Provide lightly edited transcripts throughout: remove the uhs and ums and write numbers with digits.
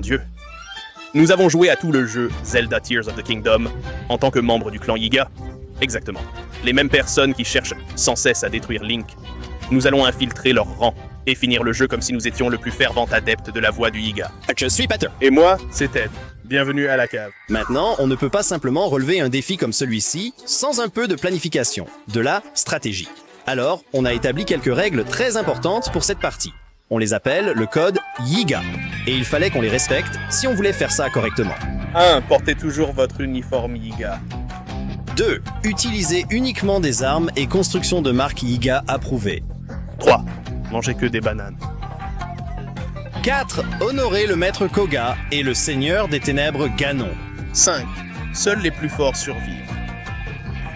Dieu. Nous avons joué à tout le jeu Zelda Tears of the Kingdom en tant que membre du clan Yiga. Exactement. Les mêmes personnes qui cherchent sans cesse à détruire Link. Nous allons infiltrer leurs rangs et finir le jeu comme si nous étions le plus fervent adepte de la voie du Yiga. Je suis Peter. Et moi, c'est Ted. Bienvenue à la cave. Maintenant, on ne peut pas simplement relever un défi comme celui-ci sans un peu de planification, de la stratégie. Alors, on a établi quelques règles très importantes pour cette partie. On les appelle le code Yiga. Et il fallait qu'on les respecte si on voulait faire ça correctement. 1. Portez toujours votre uniforme Yiga. 2. Utilisez uniquement des armes et constructions de marque Yiga approuvées. 3. Mangez que des bananes. 4. Honorez le maître Koga et le seigneur des ténèbres Ganon. 5. Seuls les plus forts survivent.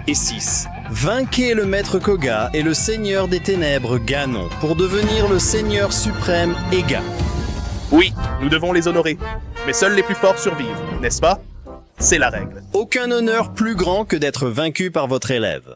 Et 6. Vainquez le maître Koga et le seigneur des ténèbres Ganon pour devenir le seigneur suprême Ega. Oui, nous devons les honorer. Mais seuls les plus forts survivent, n'est-ce pas? C'est la règle. Aucun honneur plus grand que d'être vaincu par votre élève.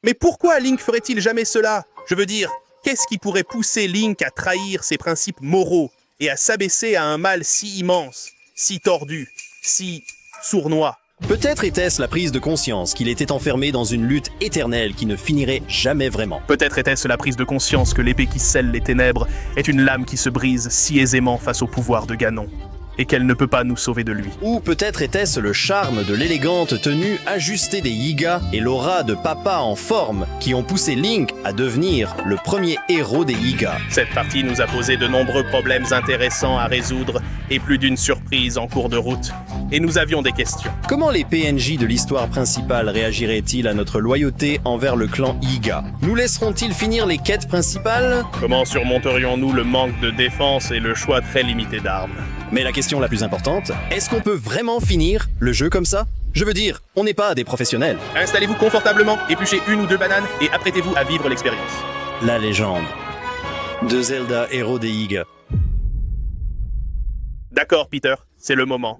Mais pourquoi Link ferait-il jamais cela? Je veux dire, qu'est-ce qui pourrait pousser Link à trahir ses principes moraux et à s'abaisser à un mal si immense, si tordu, si sournois? Peut-être était-ce la prise de conscience qu'il était enfermé dans une lutte éternelle qui ne finirait jamais vraiment. Peut-être était-ce la prise de conscience que l'épée qui scelle les ténèbres est une lame qui se brise si aisément face au pouvoir de Ganon, et qu'elle ne peut pas nous sauver de lui. Ou peut-être était-ce le charme de l'élégante tenue ajustée des Yiga et l'aura de papa en forme qui ont poussé Link à devenir le premier héros des Yiga. Cette partie nous a posé de nombreux problèmes intéressants à résoudre et plus d'une surprise en cours de route. Et nous avions des questions. Comment les PNJ de l'histoire principale réagiraient-ils à notre loyauté envers le clan Yiga? Nous laisseront-ils finir les quêtes principales? Comment surmonterions-nous le manque de défense et le choix très limité d'armes? Mais la question la plus importante, est-ce qu'on peut vraiment finir le jeu comme ça? Je veux dire, on n'est pas des professionnels. Installez-vous confortablement, épluchez 1 ou 2 bananes et apprêtez-vous à vivre l'expérience. La légende de Zelda héros des Yiga. D'accord, Peter, c'est le moment.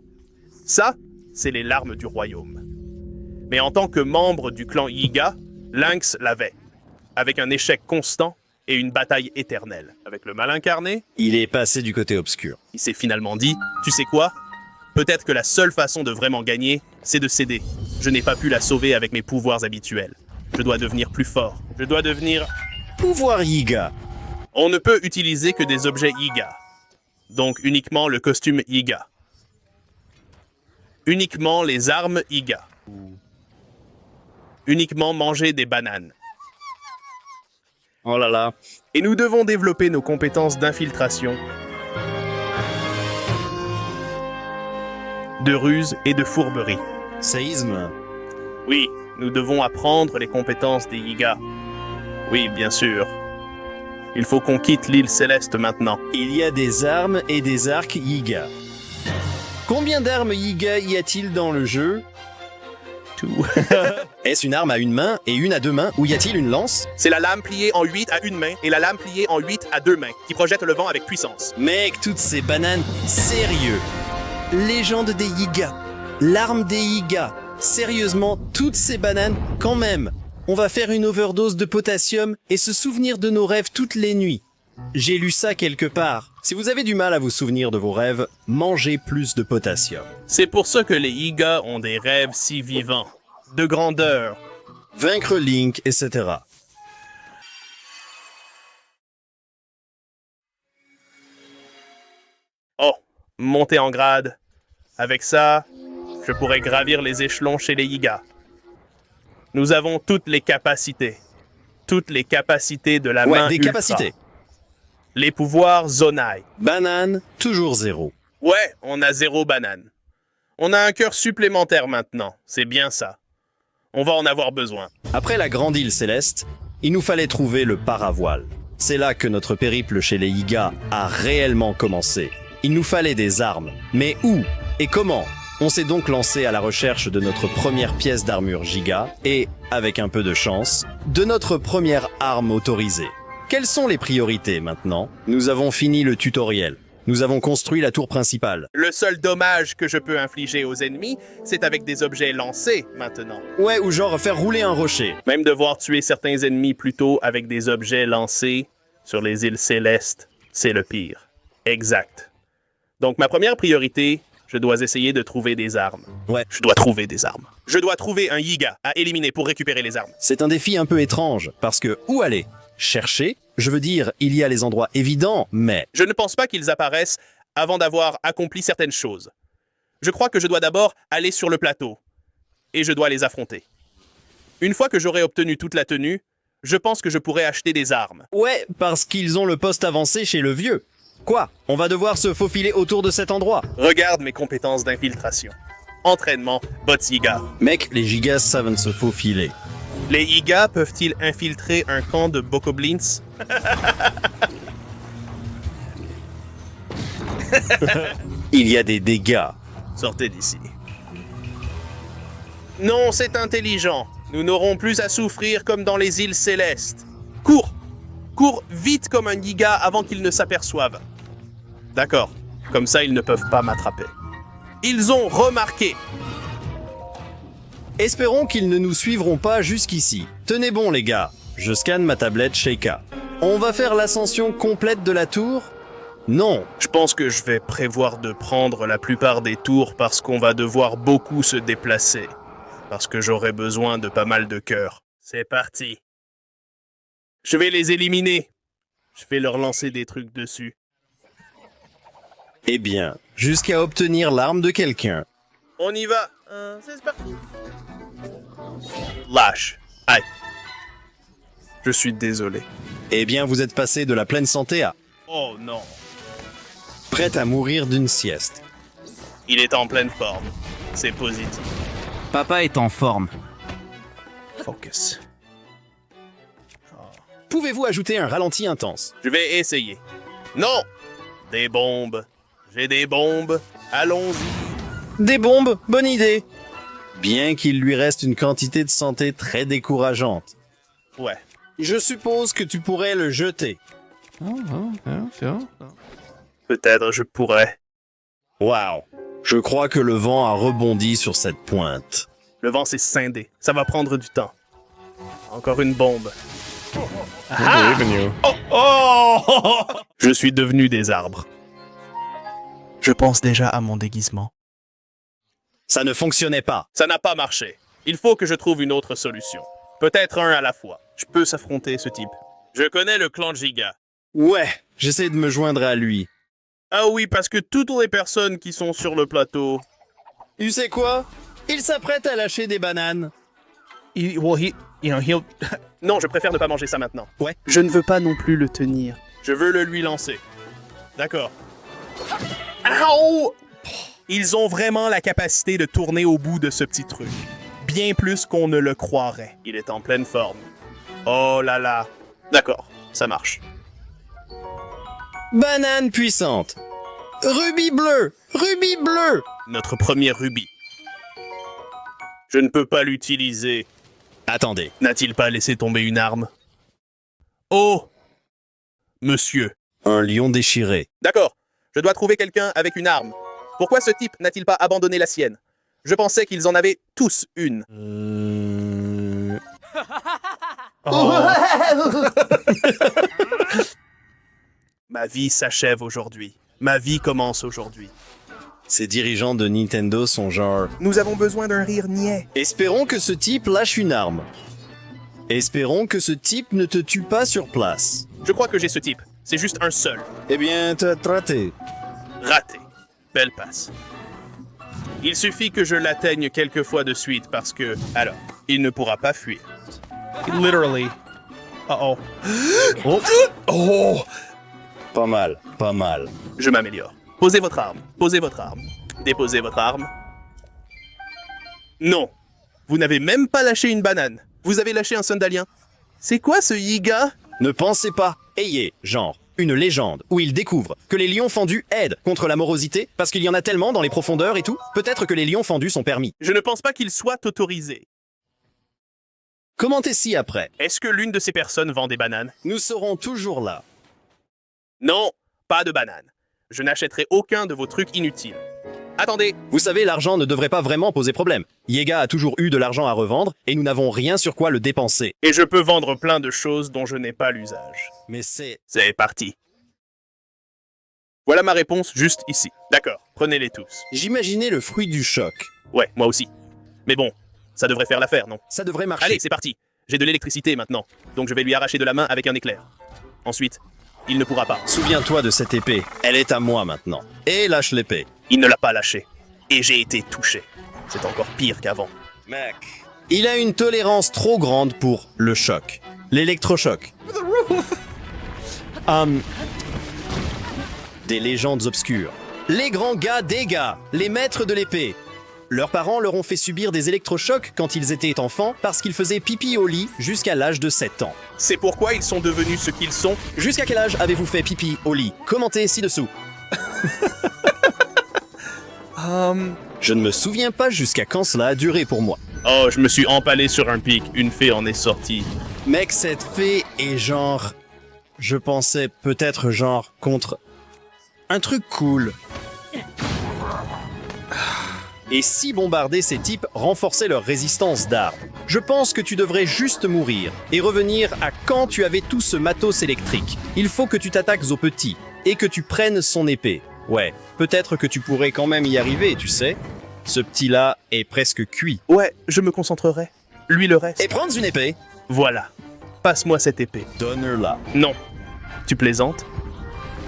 Ça, c'est les larmes du royaume. Mais en tant que membre du clan Yiga, Lynx l'avait, avec un échec constant et une bataille éternelle. Avec le mal incarné, Il est passé du côté obscur. il s'est finalement dit, tu sais quoi? Peut-être que la seule façon de vraiment gagner, c'est de céder. Je n'ai pas pu la sauver avec mes pouvoirs habituels. Je dois devenir plus fort. Je dois devenir... Pouvoir Yiga. On ne peut utiliser que des objets Yiga. Donc uniquement le costume Yiga. Uniquement les armes Yiga. Uniquement manger des bananes. Oh là là. Et nous devons développer nos compétences d'infiltration, de ruse et de fourberie. Séisme. Oui, nous devons apprendre les compétences des Yiga. Oui, bien sûr. Il faut qu'on quitte l'île céleste maintenant. Il y a des armes et des arcs Yiga. Combien d'armes Yiga y a-t-il dans le jeu? Tout. Est-ce une arme à une main et une à deux mains ou y a-t-il une lance? C'est la lame pliée en 8 à une main et la lame pliée en 8 à 2 mains, qui projette le vent avec puissance. Mec, toutes ces bananes, sérieux. Légende des Yiga. L'arme des Yiga. Sérieusement, toutes ces bananes, quand même. On va faire une overdose de potassium et se souvenir de nos rêves toutes les nuits. J'ai lu ça quelque part. Si vous avez du mal à vous souvenir de vos rêves, mangez plus de potassium. C'est pour ça que les Yiga ont des rêves si vivants, de grandeur. Vaincre Link, etc. Oh, monter en grade. Avec ça, je pourrais gravir les échelons chez les Yiga. Nous avons toutes les capacités. Toutes les capacités de la main Ouais, des ultra. capacités. Les pouvoirs Zonai. Banane, toujours 0. Ouais, on a 0 banane. On a un cœur supplémentaire maintenant, c'est bien ça. On va en avoir besoin. Après la grande île céleste, il nous fallait trouver le paravoile. C'est là que notre périple chez les Yiga a réellement commencé. Il nous fallait des armes. Mais où et comment? On s'est donc lancé à la recherche de notre première pièce d'armure Giga et, avec un peu de chance, de notre première arme autorisée. Quelles sont les priorités maintenant? Nous avons fini le tutoriel. Nous avons construit la tour principale. Le seul dommage que je peux infliger aux ennemis, c'est avec des objets lancés maintenant. Ouais, ou genre faire rouler un rocher. Même devoir tuer certains ennemis plutôt avec des objets lancés sur les îles célestes, c'est le pire. Exact. Donc ma première priorité, je dois essayer de trouver des armes. Ouais. Je dois trouver des armes. Je dois trouver un Yiga à éliminer pour récupérer les armes. C'est un défi un peu étrange, parce que où aller? Chercher? Je veux dire, il y a les endroits évidents, mais... Je ne pense pas qu'ils apparaissent avant d'avoir accompli certaines choses. Je crois que je dois d'abord aller sur le plateau. Et je dois les affronter. Une fois que j'aurai obtenu toute la tenue, je pense que je pourrai acheter des armes. Ouais, parce qu'ils ont le poste avancé chez le vieux. Quoi? On va devoir se faufiler autour de cet endroit. Regarde mes compétences d'infiltration. Entraînement, bots Yiga. Mec, les gigas savent se faufiler. Les Yiga peuvent-ils infiltrer un camp de Bokoblins? Il y a des dégâts. Sortez d'ici. Non, c'est intelligent. Nous n'aurons plus à souffrir comme dans les îles célestes. Cours! Cours vite comme un Yiga avant qu'ils ne s'aperçoivent. D'accord. Comme ça, ils ne peuvent pas m'attraper. Ils ont remarqué. Espérons qu'ils ne nous suivront pas jusqu'ici. Tenez bon, les gars. Je scanne ma tablette Sheikah. On va faire l'ascension complète de la tour? Non. Je pense que je vais prévoir de prendre la plupart des tours parce qu'on va devoir beaucoup se déplacer. Parce que j'aurai besoin de pas mal de cœurs. C'est parti. Je vais les éliminer. Je vais leur lancer des trucs dessus. Eh bien, jusqu'à obtenir l'arme de quelqu'un. On y va. C'est parti. Lâche. Aïe. Je suis désolé. Eh bien, vous êtes passé de la pleine santé à Oh non. prête à mourir d'une sieste. Il est en pleine forme. C'est positif. Papa est en forme. Focus. Pouvez-vous ajouter un ralenti intense? Je vais essayer. Non. Des bombes. J'ai des bombes. Allons-y. Des bombes, bonne idée. Bien qu'il lui reste une quantité de santé très décourageante. Ouais. Je suppose que tu pourrais le jeter. Peut-être je pourrais. Waouh. Je crois que le vent a rebondi sur cette pointe. Le vent s'est scindé. Ça va prendre du temps. Encore une bombe. Ah! Oh! Je suis devenu des arbres. Je pense déjà à mon déguisement. Ça ne fonctionnait pas. Ça n'a pas marché. Il faut que je trouve une autre solution. Peut-être un à la fois. Je peux s'affronter ce type. Je connais le clan Giga. Ouais, j'essaie de me joindre à lui. Ah oui, parce que toutes les personnes qui sont sur le plateau... Tu sais quoi? Il s'apprête à lâcher des bananes. Non, je préfère ne pas manger ça maintenant. Ouais. Je ne veux pas non plus le tenir. Je veux le lui lancer. D'accord. Ow! Ils ont vraiment la capacité de tourner au bout de ce petit truc. Bien plus qu'on ne le croirait. Il est en pleine forme. Oh là là. D'accord, ça marche. Banane puissante. Rubis bleu. Rubis bleu. Notre premier rubis. Je ne peux pas l'utiliser. Attendez. N'a-t-il pas laissé tomber une arme? Oh! Monsieur. Un lion déchiré. D'accord, je dois trouver quelqu'un avec une arme. Pourquoi ce type n'a-t-il pas abandonné la sienne? Je pensais qu'ils en avaient tous une. Ma vie s'achève aujourd'hui. Ma vie commence aujourd'hui. Ces dirigeants de Nintendo sont genre... Nous avons besoin d'un rire niais. Espérons que ce type lâche une arme. Espérons que ce type ne te tue pas sur place. Je crois que j'ai ce type. C'est juste un seul. Eh bien, t'as raté. Raté. Belle passe. Il suffit que je l'atteigne quelques fois de suite parce que... Alors, il ne pourra pas fuir. Literally. Uh-oh. Oh. Oh! Pas mal, pas mal. Je m'améliore. Posez votre arme. Posez votre arme. Déposez votre arme. Non. Vous n'avez même pas lâché une banane. Vous avez lâché un sandalien. C'est quoi ce Yiga? Ne pensez pas. Ayez, genre, une légende où il découvre que les lions fendus aident contre la morosité parce qu'il y en a tellement dans les profondeurs et tout. Peut-être que les lions fendus sont permis. Je ne pense pas qu'il soit autorisé. Commentez ci après. Est-ce que l'une de ces personnes vend des bananes? Nous serons toujours là. Non, pas de bananes. Je n'achèterai aucun de vos trucs inutiles. Attendez, Vous savez, l'argent ne devrait pas vraiment poser problème. Yega a toujours eu de l'argent à revendre et nous n'avons rien sur quoi le dépenser. et je peux vendre plein de choses dont je n'ai pas l'usage. Mais c'est... C'est parti. Voilà ma réponse juste ici. D'accord, prenez-les tous. J'imaginais le fruit du choc. Ouais, moi aussi. Mais bon, ça devrait faire l'affaire, non? Ça devrait marcher. Allez, c'est parti. J'ai de l'électricité maintenant, donc je vais lui arracher de la main avec un éclair. Ensuite, il ne pourra pas. Souviens-toi de cette épée. Elle est à moi maintenant. Et lâche l'épée. Il ne l'a pas lâché. Et j'ai été touché. C'est encore pire qu'avant. Mec. Il a une tolérance trop grande pour le choc. L'électrochoc. Des légendes obscures. Les grands gars des gars, les maîtres de l'épée. Leurs parents leur ont fait subir des électrochocs quand ils étaient enfants parce qu'ils faisaient pipi au lit jusqu'à l'âge de 7 ans. C'est pourquoi ils sont devenus ce qu'ils sont. Jusqu'à quel âge avez-vous fait pipi au lit? Commentez ci-dessous. Je ne me souviens pas jusqu'à quand cela a duré pour moi. Oh, je me suis empalé sur un pic. Une fée en est sortie. Mec, cette fée est genre... Je pensais peut-être genre contre... Un truc cool. Et si bombarder ces types renforçait leur résistance d'armes? Je pense que tu devrais juste mourir et revenir à quand tu avais tout ce matos électrique. Il faut que tu t'attaques au petit et que tu prennes son épée. Ouais, peut-être que tu pourrais quand même y arriver, tu sais. Ce petit-là est presque cuit. Ouais, je me concentrerai. Lui le reste. Et prendre une épée? Voilà. Passe-moi cette épée. Donne-la. Non. Tu plaisantes?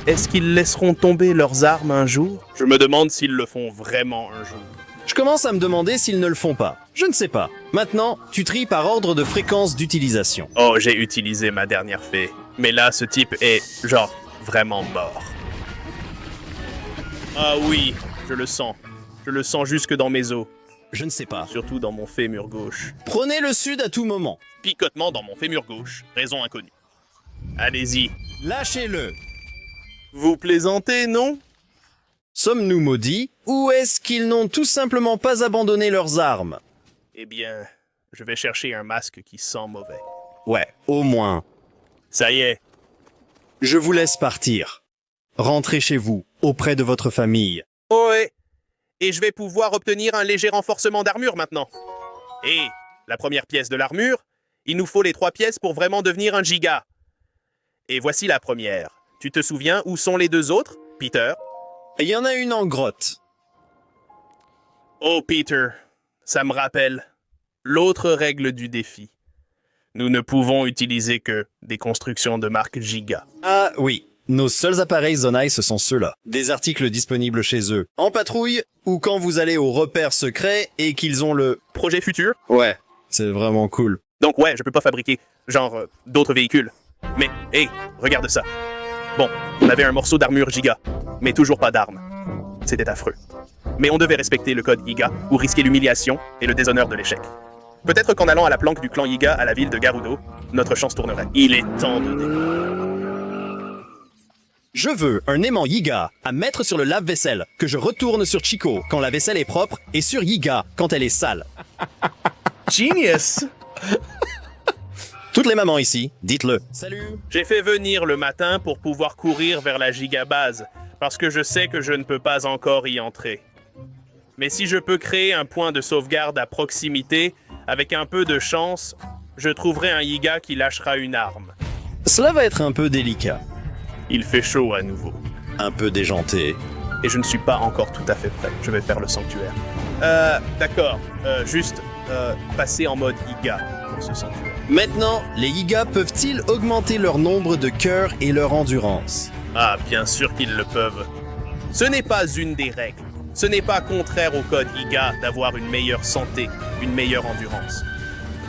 Est-ce qu'ils laisseront tomber leurs armes un jour? Je me demande s'ils le font vraiment un jour. Je commence à me demander s'ils ne le font pas. Je ne sais pas. Maintenant, tu tries par ordre de fréquence d'utilisation. Oh, j'ai utilisé ma dernière fée. Mais là, ce type est, genre, vraiment mort. Ah oui, je le sens. Je le sens jusque dans mes os. Je ne sais pas. Surtout dans mon fémur gauche. Prenez le sud à tout moment. Picotement dans mon fémur gauche. Raison inconnue. Allez-y. Lâchez-le. Vous plaisantez, non? Sommes-nous maudits ou est-ce qu'ils n'ont tout simplement pas abandonné leurs armes? Eh bien, je vais chercher un masque qui sent mauvais. Ouais, au moins. Ça y est. Je vous laisse partir. Rentrez chez vous, auprès de votre famille. Ouais. Et je vais pouvoir obtenir un léger renforcement d'armure maintenant. Et la première pièce de l'armure, il nous faut les 3 pièces pour vraiment devenir un giga. Et voici la première. Tu te souviens où sont les 2 autres, Peter? Il y en a une en grotte. Oh, Peter, ça me rappelle l'autre règle du défi. Nous ne pouvons utiliser que des constructions de marque Giga. Ah oui, nos seuls appareils Zonai, ce sont ceux-là. Des articles disponibles chez eux, en patrouille, ou quand vous allez au repère secret et qu'ils ont le... Projet futur? Ouais, c'est vraiment cool. Donc ouais, je peux pas fabriquer, genre, d'autres véhicules. Mais, hey, regarde ça. Bon, on avait un morceau d'armure Giga, mais toujours pas d'armes. C'était affreux. Mais on devait respecter le code Giga ou risquer l'humiliation et le déshonneur de l'échec. Peut-être qu'en allant à la planque du clan Yiga à la ville de Garudo, notre chance tournerait. Il est temps de décoller. Je veux un aimant Yiga à mettre sur le lave-vaisselle, que je retourne sur Chico quand la vaisselle est propre et sur Yiga quand elle est sale. Genius! Toutes les mamans ici, dites-le. Salut! J'ai fait venir le matin pour pouvoir courir vers la gigabase, parce que je sais que je ne peux pas encore y entrer. Mais si je peux créer un point de sauvegarde à proximité, avec un peu de chance, je trouverai un Yiga qui lâchera une arme. Cela va être un peu délicat, Il fait chaud à nouveau. un peu déjanté. Et je ne suis pas encore tout à fait prêt. Je vais faire le sanctuaire. D'accord. Juste, passer en mode Yiga pour ce sanctuaire. Maintenant, les Yiga peuvent-ils augmenter leur nombre de cœurs et leur endurance? Ah, bien sûr qu'ils le peuvent. Ce n'est pas une des règles. Ce n'est pas contraire au code Yiga d'avoir une meilleure santé, une meilleure endurance.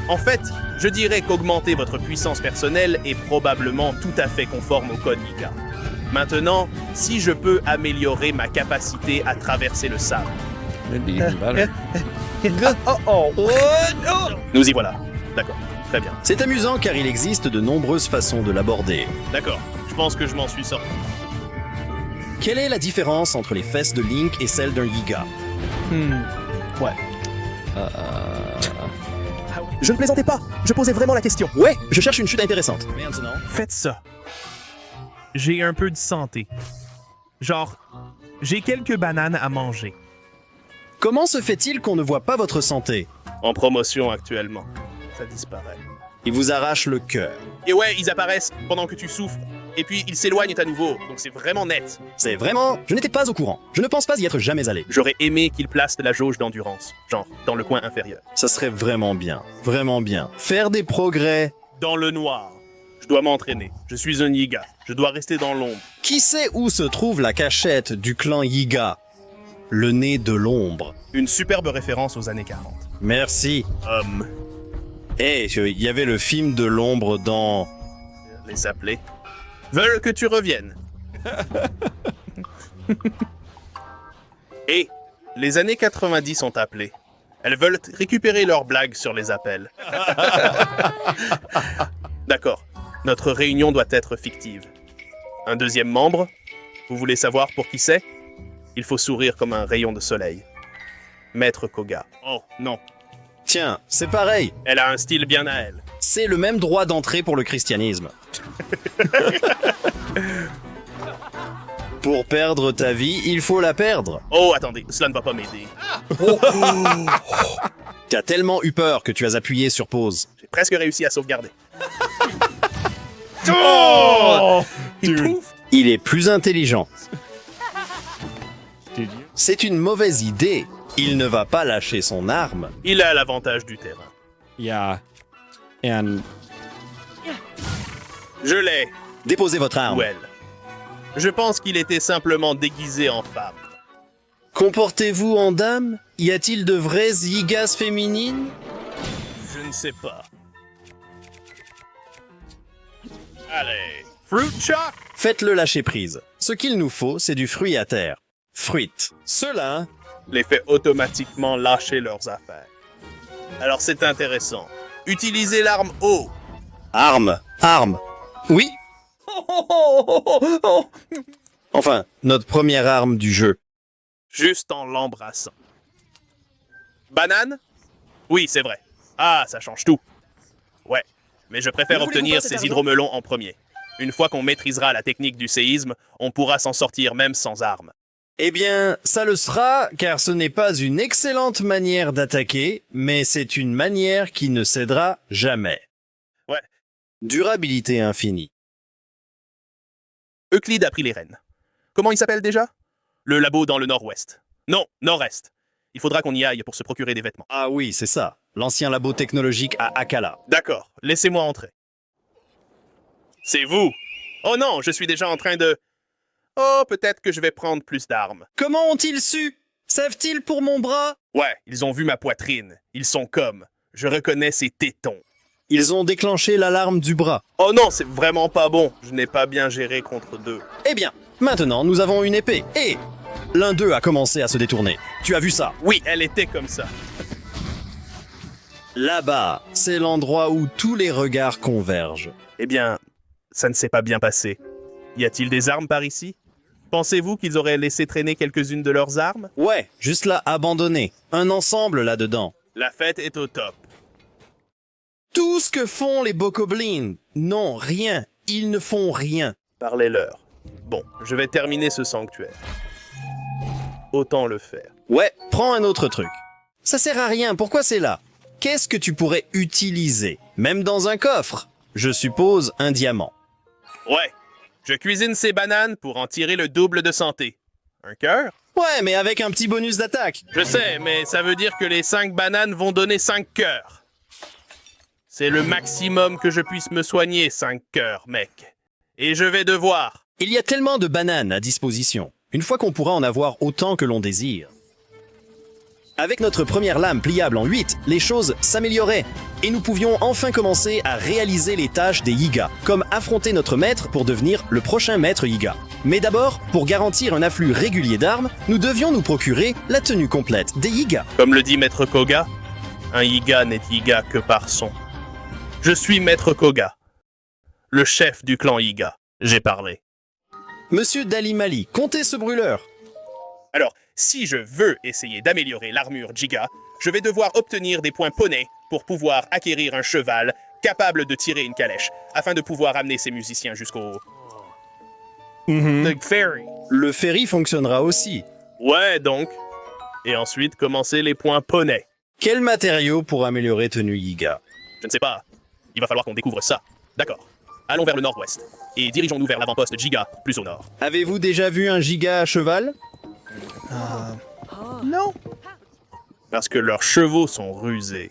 En fait, je dirais qu'augmenter votre puissance personnelle est probablement tout à fait conforme au code Yiga. Maintenant, si je peux améliorer ma capacité à traverser le sable. Nous y voilà. D'accord, très bien. C'est amusant car il existe de nombreuses façons de l'aborder. D'accord, je pense que je m'en suis sorti. Quelle est la différence entre les fesses de Link et celles d'un Yiga? Ouais. Je ne plaisantais pas, je posais vraiment la question. Ouais, je cherche une chute intéressante. Maintenant, Faites ça. J'ai un peu de santé. Genre, j'ai quelques bananes à manger. comment se fait-il qu'on ne voit pas votre santé? En promotion actuellement. Ça disparaît. Il vous arrache le cœur. Et ouais, ils apparaissent pendant que tu souffres. Et puis, ils s'éloignent à nouveau, donc c'est vraiment net. C'est vraiment... Je n'étais pas au courant. Je ne pense pas y être jamais allé. J'aurais aimé qu'ils placent la jauge d'endurance, genre dans le coin inférieur. Ça serait vraiment bien. Vraiment bien. Faire des progrès. Dans le noir. Je dois m'entraîner. Je suis un Yiga. Je dois rester dans l'ombre. Qui sait où se trouve la cachette du clan Yiga? Le nez de l'ombre. Une superbe référence aux années 40. Merci. Il y avait le film de l'ombre dans... Les appeler. Veulent que tu reviennes. Et les années 90 sont appelées. Elles veulent récupérer leurs blagues sur les appels. D'accord. Notre réunion doit être fictive. Un deuxième membre? Vous voulez savoir pour qui c'est? Il faut sourire comme un rayon de soleil. Maître Koga. Oh, non. Tiens, c'est pareil. Elle a un style bien à elle. C'est le même droit d'entrée pour le christianisme. Pour perdre ta vie, il faut la perdre. Oh, attendez, cela ne va pas m'aider. T'as tellement eu peur que tu as appuyé sur pause. J'ai presque réussi à sauvegarder. Oh! Pouf! Il est plus intelligent. C'est une mauvaise idée. Il ne va pas lâcher son arme. Il a l'avantage du terrain. Yeah. And Je l'ai. Déposez votre arme. Ou elle. Je pense qu'il était simplement déguisé en femme. Comportez-vous en dame? Y a-t-il de vraies Yigas féminines? Je ne sais pas. Allez. Fruit Shock! Faites-le lâcher prise. Ce qu'il nous faut, c'est du fruit à terre. Fruit. Cela... Les fait automatiquement lâcher leurs affaires. Alors c'est intéressant. Utilisez l'arme eau. Arme. Arme. Oui. Enfin, notre première arme du jeu. Juste en l'embrassant. Banane? Oui, c'est vrai. Ah, ça change tout. Ouais, mais je préfère Ne voulez-vous obtenir pas cet ces argent? hydromelons en premier. Une fois qu'on maîtrisera la technique du séisme, on pourra s'en sortir même sans armes. Eh bien, ça le sera, car ce n'est pas une excellente manière d'attaquer, mais c'est une manière qui ne cédera jamais. Ouais. Durabilité infinie. Euclide a pris les rênes. Comment il s'appelle déjà? Le labo dans le nord-ouest. Non, nord-est. Il faudra qu'on y aille pour se procurer des vêtements. Ah oui, c'est ça. L'ancien labo technologique à Akala. D'accord, laissez-moi entrer. C'est vous! Oh non, je suis déjà en train de... Oh, peut-être que je vais prendre plus d'armes. Comment ont-ils su? Savent-ils pour mon bras? Ouais, ils ont vu ma poitrine. Ils sont comme... Je reconnais ces tétons. Ils ont déclenché l'alarme du bras. Oh non, c'est vraiment pas bon. Je n'ai pas bien géré contre deux. Eh bien, maintenant nous avons une épée. Et l'un d'eux a commencé à se détourner. Tu as vu ça? Oui, elle était comme ça. Là-bas, c'est l'endroit où tous les regards convergent. Eh bien, ça ne s'est pas bien passé. Y a-t-il des armes par ici? Pensez-vous qu'ils auraient laissé traîner quelques-unes de leurs armes? Ouais, juste là, abandonné. Un ensemble là-dedans. La fête est au top. Tout ce que font les Bokoblins. Non, rien. Ils ne font rien. Parlez-leur. Bon, je vais terminer ce sanctuaire. Autant le faire. Ouais, prends un autre truc. Ça sert à rien, pourquoi c'est là? Qu'est-ce que tu pourrais utiliser? Même dans un coffre? Je suppose un diamant. Ouais, je cuisine ces bananes pour en tirer le double de santé. Un cœur? Ouais, mais avec un petit bonus d'attaque. Je sais, mais ça veut dire que les 5 bananes vont donner 5 cœurs. C'est le maximum que je puisse me soigner, 5 cœurs, mec. Et je vais devoir. Il y a tellement de bananes à disposition. Une fois qu'on pourra en avoir autant que l'on désire. Avec notre première lame pliable en 8, les choses s'amélioraient. Et nous pouvions enfin commencer à réaliser les tâches des Yiga, comme affronter notre maître pour devenir le prochain maître Yiga. Mais d'abord, pour garantir un afflux régulier d'armes, nous devions nous procurer la tenue complète des Yiga. Comme le dit Maître Koga, un Yiga n'est Yiga que par son. Je suis Maître Koga, le chef du clan Yiga. J'ai parlé. Monsieur Dalimali, comptez ce brûleur. Alors, si je veux essayer d'améliorer l'armure Jiga, je vais devoir obtenir des points poney pour pouvoir acquérir un cheval capable de tirer une calèche, afin de pouvoir amener ces musiciens jusqu'au... The Ferry. Le ferry fonctionnera aussi. Ouais, donc. Et ensuite, commencer les points poney. Quel matériau pour améliorer tenue Yiga? Je ne sais pas. Il va falloir qu'on découvre ça. D'accord. Allons vers le nord-ouest. Et dirigeons-nous vers l'avant-poste Giga, plus au nord. Avez-vous déjà vu un giga à cheval? Non. Parce que leurs chevaux sont rusés.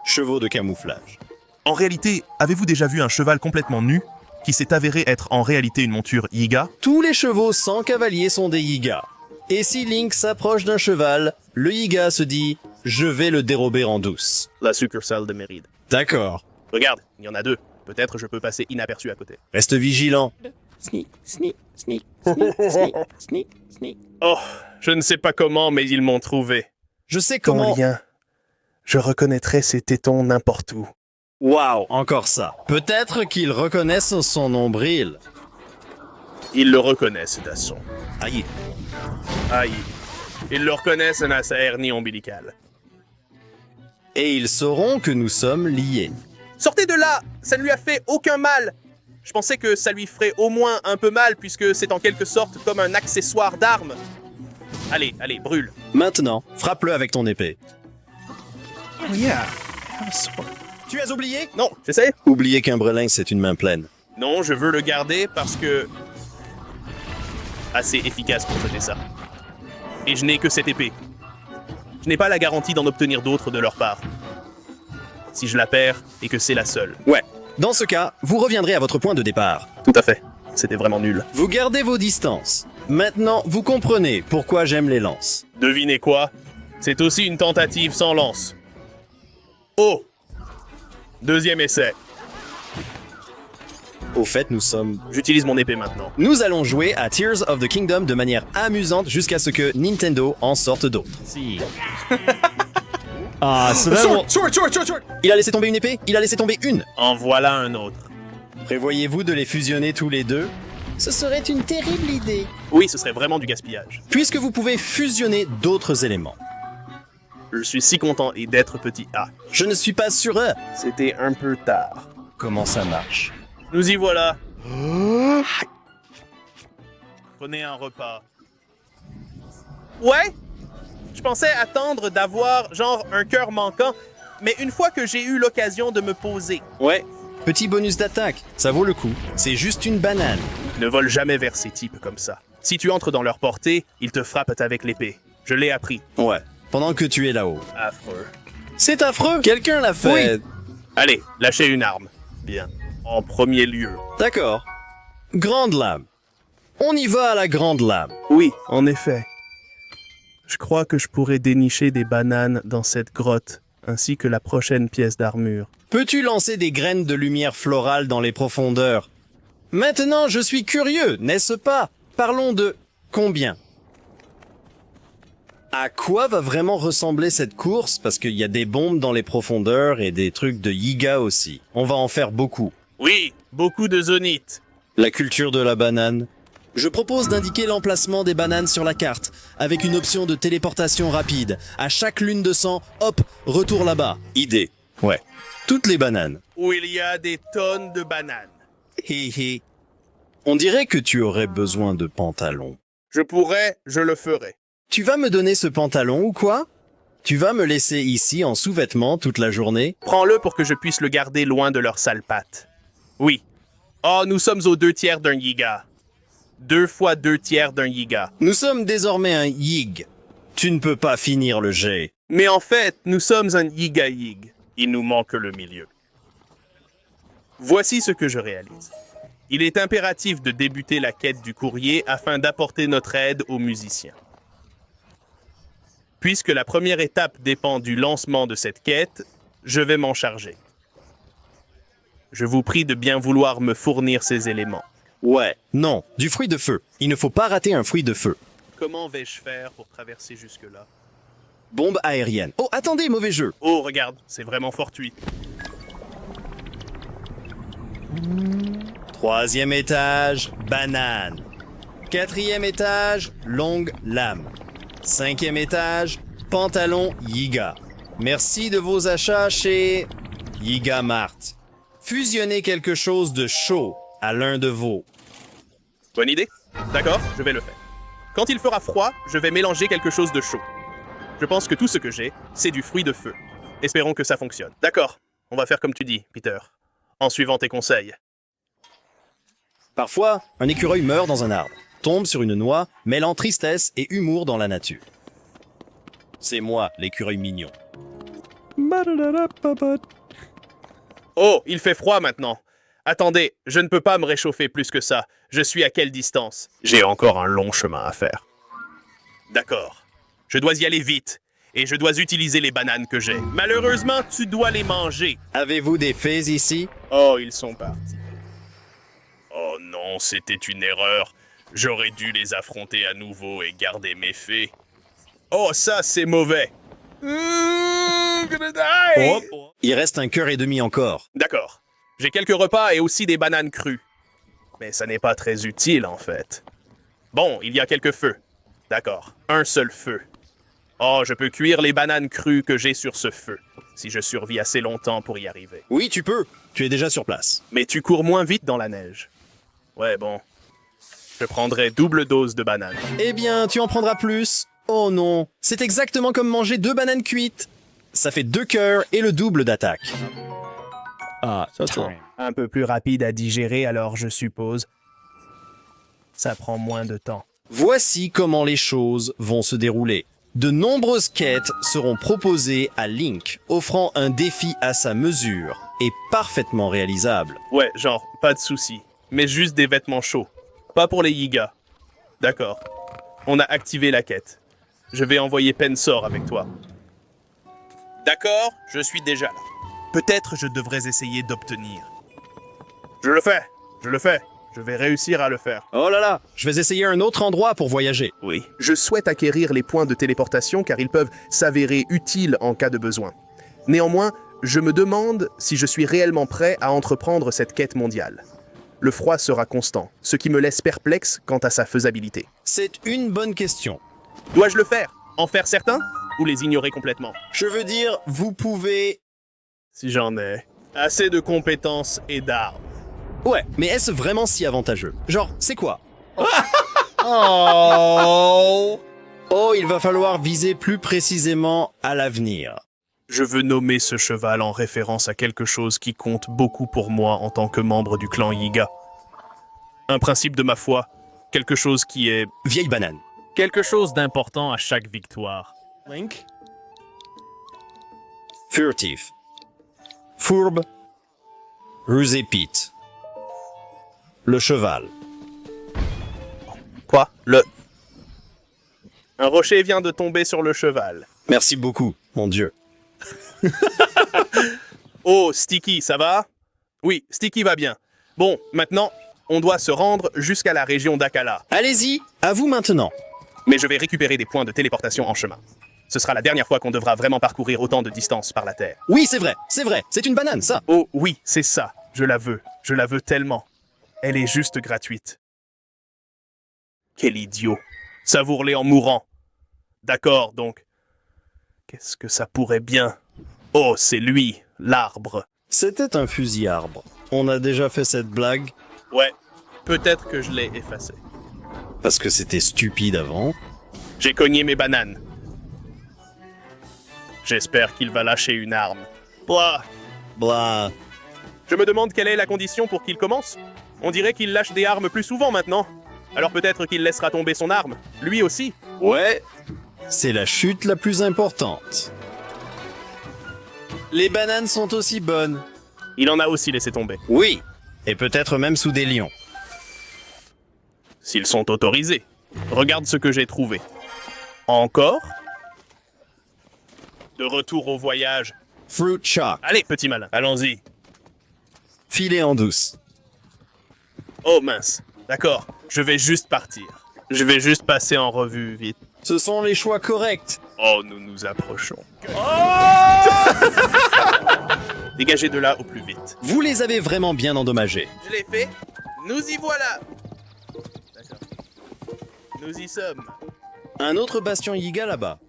Chevaux de camouflage. En réalité, avez-vous déjà vu un cheval complètement nu qui s'est avéré être en réalité une monture Yiga? Tous les chevaux sans cavalier sont des Yigas. Et si Link s'approche d'un cheval, le Yiga se dit « Je vais le dérober en douce La succursale de Méride. ». D'accord. Regarde, il y en a deux. Peut-être je peux passer inaperçu à côté. Reste vigilant. Sneak, sneak, sneak, sneak, sneak, sneak, sneak. Oh, je ne sais pas comment, mais ils m'ont trouvé. Je sais Ton comment... lien. Je reconnaîtrais ces tétons n'importe où. Waouh, encore ça. Peut-être qu'ils reconnaissent son nombril. Ils le reconnaissent, Dasson. Aïe. Aïe. Ils le reconnaissent à sa hernie ombilicale. Et ils sauront que nous sommes liés. Sortez de là! Ça ne lui a fait aucun mal! Je pensais que ça lui ferait au moins un peu mal puisque c'est en quelque sorte comme un accessoire d'arme. Allez, allez, brûle. Maintenant, frappe-le avec ton épée. Oh yeah. I'm sorry. Tu as oublié? Non, j'essaie. Oubliez qu'un brelin, c'est une main pleine. Non, je veux le garder parce que... assez efficace pour jeter ça. Et je n'ai que cette épée. Je n'ai pas la garantie d'en obtenir d'autres de leur part. Si je la perds et que c'est la seule. Ouais. Dans ce cas, vous reviendrez à votre point de départ. Tout à fait. C'était vraiment nul. Vous gardez vos distances. Maintenant, vous comprenez pourquoi j'aime les lances. Devinez quoi? C'est aussi une tentative sans lance. Oh! Deuxième essai. Au fait, nous sommes... J'utilise mon épée maintenant. Nous allons jouer à Tears of the Kingdom de manière amusante jusqu'à ce que Nintendo en sorte d'autres. Si. Ah, c'est vraiment... Il a laissé tomber une épée? Il a laissé tomber une! En voilà un autre. Prévoyez-vous de les fusionner tous les deux? Ce serait une terrible idée. Oui, ce serait vraiment du gaspillage. Puisque vous pouvez fusionner d'autres éléments. Je suis si content et d'être petit A. Je ne suis pas sûr. C'était un peu tard. Comment ça marche? Nous y voilà. Prenez un repas. Ouais? Je pensais attendre d'avoir, genre, un cœur manquant, mais une fois que j'ai eu l'occasion de me poser, Ouais. Petit bonus d'attaque, ça vaut le coup. C'est juste une banane. ne vole jamais vers ces types comme ça. Si tu entres dans leur portée, ils te frappent avec l'épée. Je l'ai appris. Ouais. Pendant que tu es là-haut. Affreux. C'est affreux. Quelqu'un l'a fait. Oui. Allez, lâchez une arme. Bien. En premier lieu. D'accord. Grande lame. On y va à la grande lame. Oui, en effet. Je crois que je pourrais dénicher des bananes dans cette grotte, ainsi que la prochaine pièce d'armure. Peux-tu lancer des graines de lumière florale dans les profondeurs? Maintenant, je suis curieux, n'est-ce pas? Parlons de combien? À quoi va vraiment ressembler cette course? Parce qu'il y a des bombes dans les profondeurs et des trucs de Yiga aussi. On va en faire beaucoup. Oui, beaucoup de zonites. La culture de la banane. Je propose d'indiquer l'emplacement des bananes sur la carte, avec une option de téléportation rapide. À chaque lune de sang, hop, retour là-bas. Idée. Ouais. Toutes les bananes. Où il y a des tonnes de bananes. Hi hi. On dirait que tu aurais besoin de pantalons. Je pourrais, je le ferai. Tu vas me donner ce pantalon ou quoi? Tu vas me laisser ici en sous-vêtements toute la journée? Prends-le pour que je puisse le garder loin de leurs sales pattes. Oui. Oh, nous sommes aux 2/3 d'un giga. 2 fois 2/3 d'un giga. Nous sommes désormais un yig. Tu ne peux pas finir le jet. Mais en fait, nous sommes un giga-yig. Il nous manque le milieu. Voici ce que je réalise. Il est impératif de débuter la quête du courrier afin d'apporter notre aide aux musiciens. Puisque la première étape dépend du lancement de cette quête, je vais m'en charger. Je vous prie de bien vouloir me fournir ces éléments. Ouais. Non, du fruit de feu. Il ne faut pas rater un fruit de feu. Comment vais-je faire pour traverser jusque-là? Bombe aérienne. Oh, attendez, mauvais jeu. Oh, regarde, c'est vraiment fortuit. Troisième étage, banane. Quatrième étage, longue lame. Cinquième étage, pantalon Yiga. Merci de vos achats chez Yiga Mart. Fusionnez quelque chose de chaud à l'un de vos. Bonne idée? D'accord, je vais le faire. Quand il fera froid, je vais mélanger quelque chose de chaud. Je pense que tout ce que j'ai, c'est du fruit de feu. Espérons que ça fonctionne. D'accord, on va faire comme tu dis, Peter. En suivant tes conseils. Parfois, un écureuil meurt dans un arbre, tombe sur une noix, mêlant tristesse et humour dans la nature. C'est moi, l'écureuil mignon. Oh, il fait froid maintenant. Attendez, je ne peux pas me réchauffer plus que ça. Je suis à quelle distance? J'ai encore un long chemin à faire. D'accord. Je dois y aller vite. Et je dois utiliser les bananes que j'ai. Malheureusement, tu dois les manger. Avez-vous des fées ici? Oh, ils sont partis. Oh non, c'était une erreur. J'aurais dû les affronter à nouveau et garder mes fées. Oh, ça, c'est mauvais. I'm gonna die. Il reste un cœur et demi encore. D'accord. J'ai quelques repas et aussi des bananes crues. Mais ça n'est pas très utile, en fait. Bon, il y a quelques feux. D'accord. Un seul feu. Oh, je peux cuire les bananes crues que j'ai sur ce feu, si je survis assez longtemps pour y arriver. Oui, tu peux. Tu es déjà sur place. Mais tu cours moins vite dans la neige. Ouais, bon. Je prendrai double dose de bananes. Eh bien, tu en prendras plus. Oh non, c'est exactement comme manger 2 bananes cuites. Ça fait 2 cœurs et le double d'attaque. Ah, ça. Un peu plus rapide à digérer, alors je suppose. Ça prend moins de temps. Voici comment les choses vont se dérouler. De nombreuses quêtes seront proposées à Link, offrant un défi à sa mesure et parfaitement réalisable. Ouais, genre, pas de souci. Mais juste des vêtements chauds. Pas pour les Yigas. D'accord. On a activé la quête. Je vais envoyer Pensor avec toi. D'accord, je suis déjà là. Peut-être je devrais essayer d'obtenir. Je le fais. Je vais réussir à le faire. Oh là là, je vais essayer un autre endroit pour voyager. Oui. Je souhaite acquérir les points de téléportation car ils peuvent s'avérer utiles en cas de besoin. Néanmoins, je me demande si je suis réellement prêt à entreprendre cette quête mondiale. Le froid sera constant, ce qui me laisse perplexe quant à sa faisabilité. C'est une bonne question. Dois-je le faire? En faire certains? Ou les ignorer complètement? Je veux dire, vous pouvez... Si j'en ai. Assez de compétences et d'armes. Ouais, mais est-ce vraiment si avantageux? Genre, c'est quoi? Oh! Oh, il va falloir viser plus précisément à l'avenir. Je veux nommer ce cheval en référence à quelque chose qui compte beaucoup pour moi en tant que membre du clan Yiga. Un principe de ma foi, quelque chose qui est... Vieille banane. quelque chose d'important à chaque victoire. Link. Furtif. Fourbe. Rusé Pete. Le cheval. Quoi? Un rocher vient de tomber sur le cheval. Merci beaucoup, mon Dieu. Oh, Sticky, ça va? Oui, Sticky va bien. Bon, maintenant, on doit se rendre jusqu'à la région d'Akala. Allez-y, à vous maintenant. Mais je vais récupérer des points de téléportation en chemin. Ce sera la dernière fois qu'on devra vraiment parcourir autant de distance par la Terre. Oui, c'est vrai, c'est une banane, ça. Oh oui, c'est ça, je la veux tellement. Elle est juste gratuite. Quel idiot. Savoure-les en mourant. D'accord, donc. Qu'est-ce que ça pourrait bien? Oh, c'est lui, l'arbre. C'était un fusil arbre. On a déjà fait cette blague Ouais, peut-être que je l'ai effacé. parce que c'était stupide avant. J'ai cogné mes bananes. J'espère qu'il va lâcher une arme. Blah. Blah. Je me demande quelle est la condition pour qu'il commence. On dirait qu'il lâche des armes plus souvent maintenant. Alors peut-être qu'il laissera tomber son arme. Lui aussi. Ouais. C'est la chute la plus importante. Les bananes sont aussi bonnes. Il en a aussi laissé tomber. Oui. Et peut-être même sous des lions. S'ils sont autorisés. Regarde ce que j'ai trouvé. Encore? De retour au voyage. Fruit Shock. Allez, petit malin, allons-y. Filet en douce. Oh mince. D'accord, je vais juste partir. Je vais juste passer en revue vite. Ce sont les choix corrects. Oh, nous nous approchons. Dégagez de là au plus vite. Vous les avez vraiment bien endommagés. Je l'ai fait. Nous y voilà. D'accord. Nous y sommes. Un autre bastion Yiga là-bas.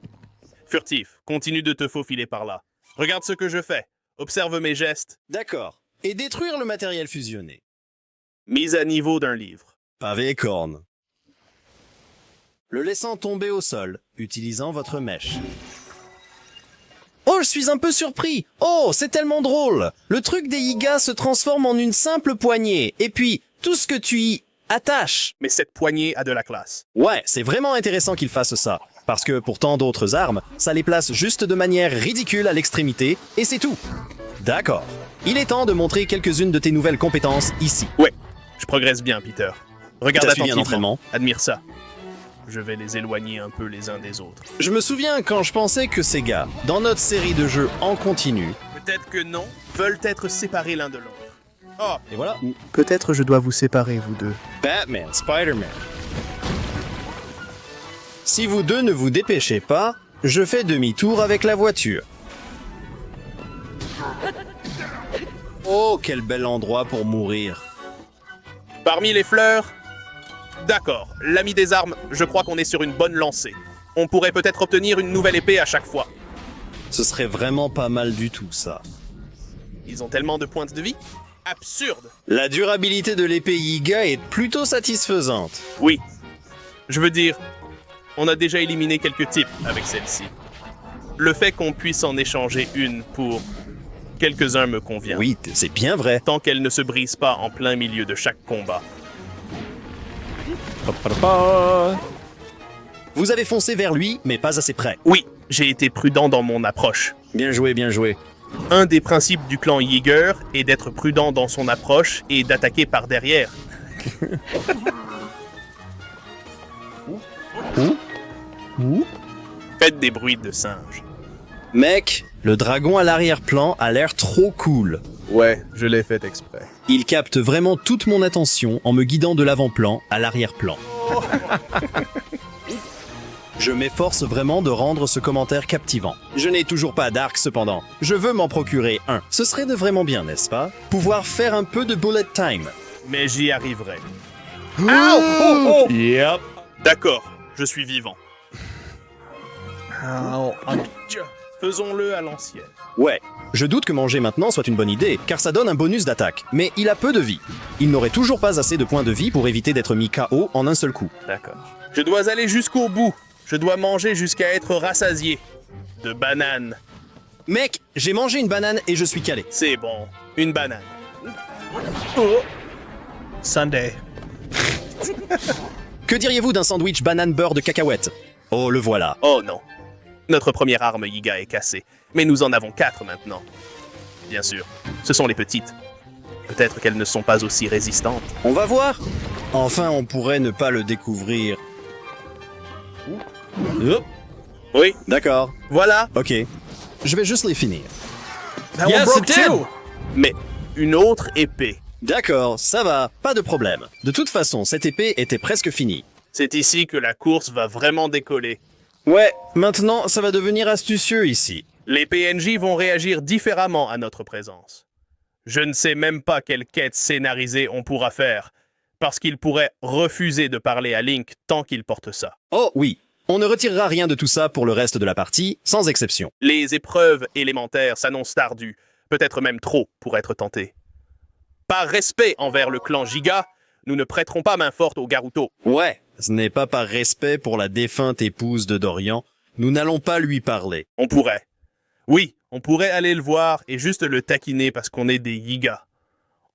Furtif, continue de te faufiler par là. Regarde ce que je fais. Observe mes gestes. D'accord. Et détruire le matériel fusionné. Mise à niveau d'un livre. Pavé et corne. Le laissant tomber au sol, utilisant votre mèche. Oh, je suis un peu surpris. Oh, c'est tellement drôle. Le truc des Yigas se transforme en une simple poignée. Et puis, tout ce que tu y attaches. Mais cette poignée a de la classe. Ouais, c'est vraiment intéressant qu'ils fassent ça. Parce que pour tant d'autres armes, ça les place juste de manière ridicule à l'extrémité, et c'est tout. D'accord. Il est temps de montrer quelques-unes de tes nouvelles compétences ici. Ouais, je progresse bien, Peter. Regarde T'as suivi un attentivement. entraînement? Admire ça. Je vais les éloigner un peu les uns des autres. Je me souviens quand je pensais que ces gars, dans notre série de jeux en continu, Peut-être que non, veulent être séparés l'un de l'autre. Oh, et voilà, Peut-être je dois vous séparer, vous deux. Batman, Spider-Man. Si vous deux ne vous dépêchez pas, je fais demi-tour avec la voiture. Oh, quel bel endroit pour mourir. parmi les fleurs... D'accord, l'ami des armes, je crois qu'on est sur une bonne lancée. On pourrait peut-être obtenir une nouvelle épée à chaque fois. Ce serait vraiment pas mal du tout, ça. Ils ont tellement de pointes de vie. Absurde. La durabilité de l'épée Yiga est plutôt satisfaisante. Oui. Je veux dire, on a déjà éliminé quelques types avec celle-ci. Le fait qu'on puisse en échanger une pour quelques-uns me convient. Oui, c'est bien vrai. Tant qu'elle ne se brise pas en plein milieu de chaque combat. Vous avez foncé vers lui, mais pas assez près. Oui, j'ai été prudent dans mon approche. Bien joué, bien joué. Un des principes du clan Yeager est d'être prudent dans son approche et d'attaquer par derrière. Faites des bruits de singe. Mec, le dragon à l'arrière-plan a l'air trop cool. Ouais, je l'ai fait exprès. Il capte vraiment toute mon attention en me guidant de l'avant-plan à l'arrière-plan. Je m'efforce vraiment de rendre ce commentaire captivant. Je n'ai toujours pas d'arc cependant. Je veux m'en procurer un. Ce serait de vraiment bien, n'est-ce pas? Pouvoir faire un peu de bullet time. Mais j'y arriverai. Yep. D'accord, je suis vivant. Faisons-le à l'ancienne. Ouais. Je doute que manger maintenant soit une bonne idée, car ça donne un bonus d'attaque. Mais il a peu de vie. Il n'aurait toujours pas assez de points de vie pour éviter d'être mis KO en un seul coup. D'accord. Je dois aller jusqu'au bout. Je dois manger jusqu'à être rassasié. De bananes. Mec, j'ai mangé une banane et je suis calé. C'est bon. Une banane. Oh. Sunday. Que diriez-vous d'un sandwich banane beurre de cacahuète? Oh, le voilà. Oh non. Notre première arme Yiga est cassée. Mais nous en avons 4 maintenant. Bien sûr. Ce sont les petites. Peut-être qu'elles ne sont pas aussi résistantes. On va voir. Enfin, on pourrait ne pas le découvrir. Hop. Oui, D'accord. voilà. Ok. Je vais juste les finir. Mais une autre épée. D'accord, ça va, pas de problème. De toute façon, cette épée était presque finie. C'est ici que la course va vraiment décoller. Ouais, maintenant, ça va devenir astucieux ici. Les PNJ vont réagir différemment à notre présence. Je ne sais même pas quelle quête scénarisée on pourra faire, parce qu'ils pourraient refuser de parler à Link tant qu'il porte ça. Oh oui, on ne retirera rien de tout ça pour le reste de la partie, sans exception. Les épreuves élémentaires s'annoncent tardues, peut-être même trop pour être tentées. Par respect envers le clan Giga, nous ne prêterons pas main forte au Garuto. Ouais, ce n'est pas par respect pour la défunte épouse de Dorian, nous n'allons pas lui parler. On pourrait. Oui, on pourrait aller le voir et juste le taquiner parce qu'on est des Yiga.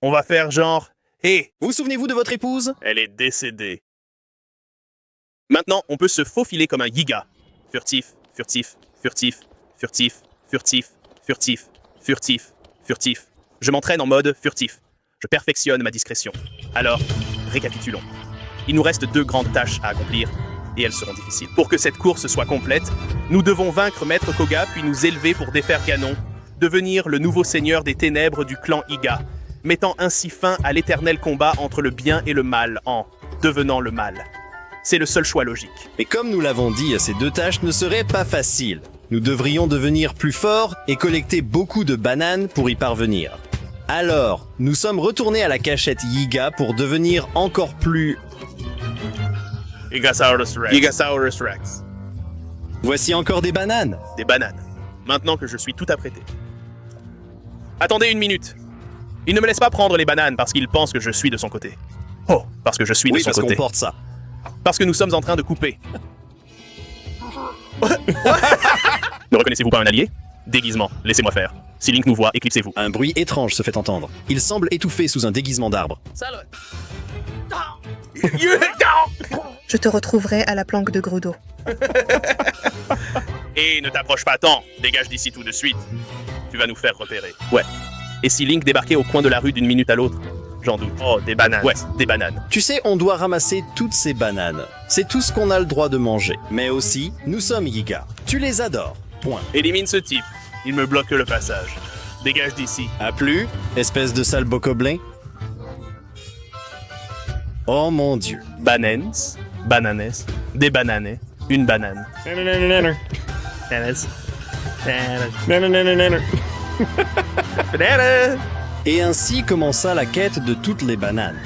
On va faire genre « Hé, Vous souvenez-vous de votre épouse? elle est décédée. » Maintenant, on peut se faufiler comme un Yiga. Furtif, furtif, furtif, furtif, furtif, furtif, furtif, furtif. Je m'entraîne en mode furtif. Je perfectionne ma discrétion. Alors, récapitulons. Il nous reste 2 grandes tâches à accomplir, et elles seront difficiles. Pour que cette course soit complète, nous devons vaincre Maître Koga, puis nous élever pour défaire Ganon, devenir le nouveau seigneur des ténèbres du clan Iga, mettant ainsi fin à l'éternel combat entre le bien et le mal en devenant le mal. C'est le seul choix logique. Mais comme nous l'avons dit, ces 2 tâches ne seraient pas faciles. Nous devrions devenir plus forts et collecter beaucoup de bananes pour y parvenir. Alors, nous sommes retournés à la cachette Yiga pour devenir encore plus... Gigasaurus Rex. Gigasaurus Rex. Voici encore des bananes. Des bananes. Maintenant que je suis tout apprêté. Attendez une minute. Il ne me laisse pas prendre les bananes parce qu'il pense que je suis de son côté. Oh, parce que je suis de Oui, son parce qu'on côté. porte ça. Parce que nous sommes en train de couper. Ne reconnaissez-vous pas un allié? Déguisement, laissez-moi faire. Si Link nous voit, éclipsez-vous. Un bruit étrange se fait entendre. Il semble étouffé sous un déguisement d'arbre. Je te retrouverai à la planque de Grudo. Et ne t'approche pas tant, dégage d'ici tout de suite. Tu vas nous faire repérer. Ouais. Et si Link débarquait au coin de la rue d'une minute à l'autre? J'en doute. Oh, des bananes. Ouais, des bananes. Tu sais, on doit ramasser toutes ces bananes. C'est tout ce qu'on a le droit de manger. Mais aussi, nous sommes Yiga. Tu les adores. Point. Élimine ce type. Il me bloque le passage. Dégage d'ici. A plus, espèce de sale bocoblin? Oh mon Dieu. Bananes, bananes, des bananais, une banane. Bananes. Bananes. Et ainsi commença la quête de toutes les bananes.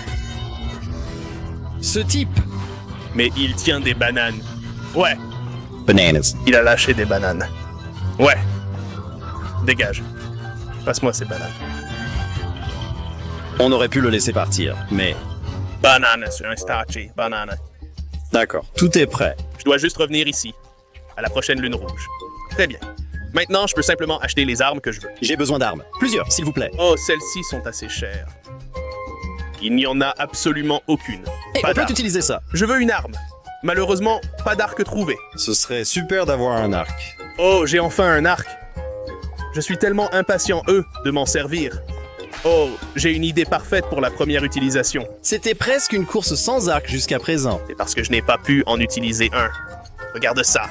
Ce type, Mais il tient des bananes. Ouais, Bananas. il a lâché des bananes. Ouais. Dégage. Passe-moi ces bananes. On aurait pu le laisser partir, mais Bananes, un starchy, banane. d'accord, tout est prêt. Je dois juste revenir ici, à la prochaine lune rouge. Très bien. Maintenant, je peux simplement acheter les armes que je veux. J'ai besoin d'armes. Plusieurs, s'il vous plaît. Oh, celles-ci sont assez chères. Il n'y en a absolument aucune. Et Pas on peut d'arme. utiliser ça. Je veux une arme. Malheureusement, pas d'arc trouvé. Ce serait super d'avoir un arc. Oh, j'ai enfin un arc. Je suis tellement impatient, de m'en servir. Oh, j'ai une idée parfaite pour la première utilisation. C'était presque une course sans arc jusqu'à présent. C'est parce que je n'ai pas pu en utiliser un. Regarde ça.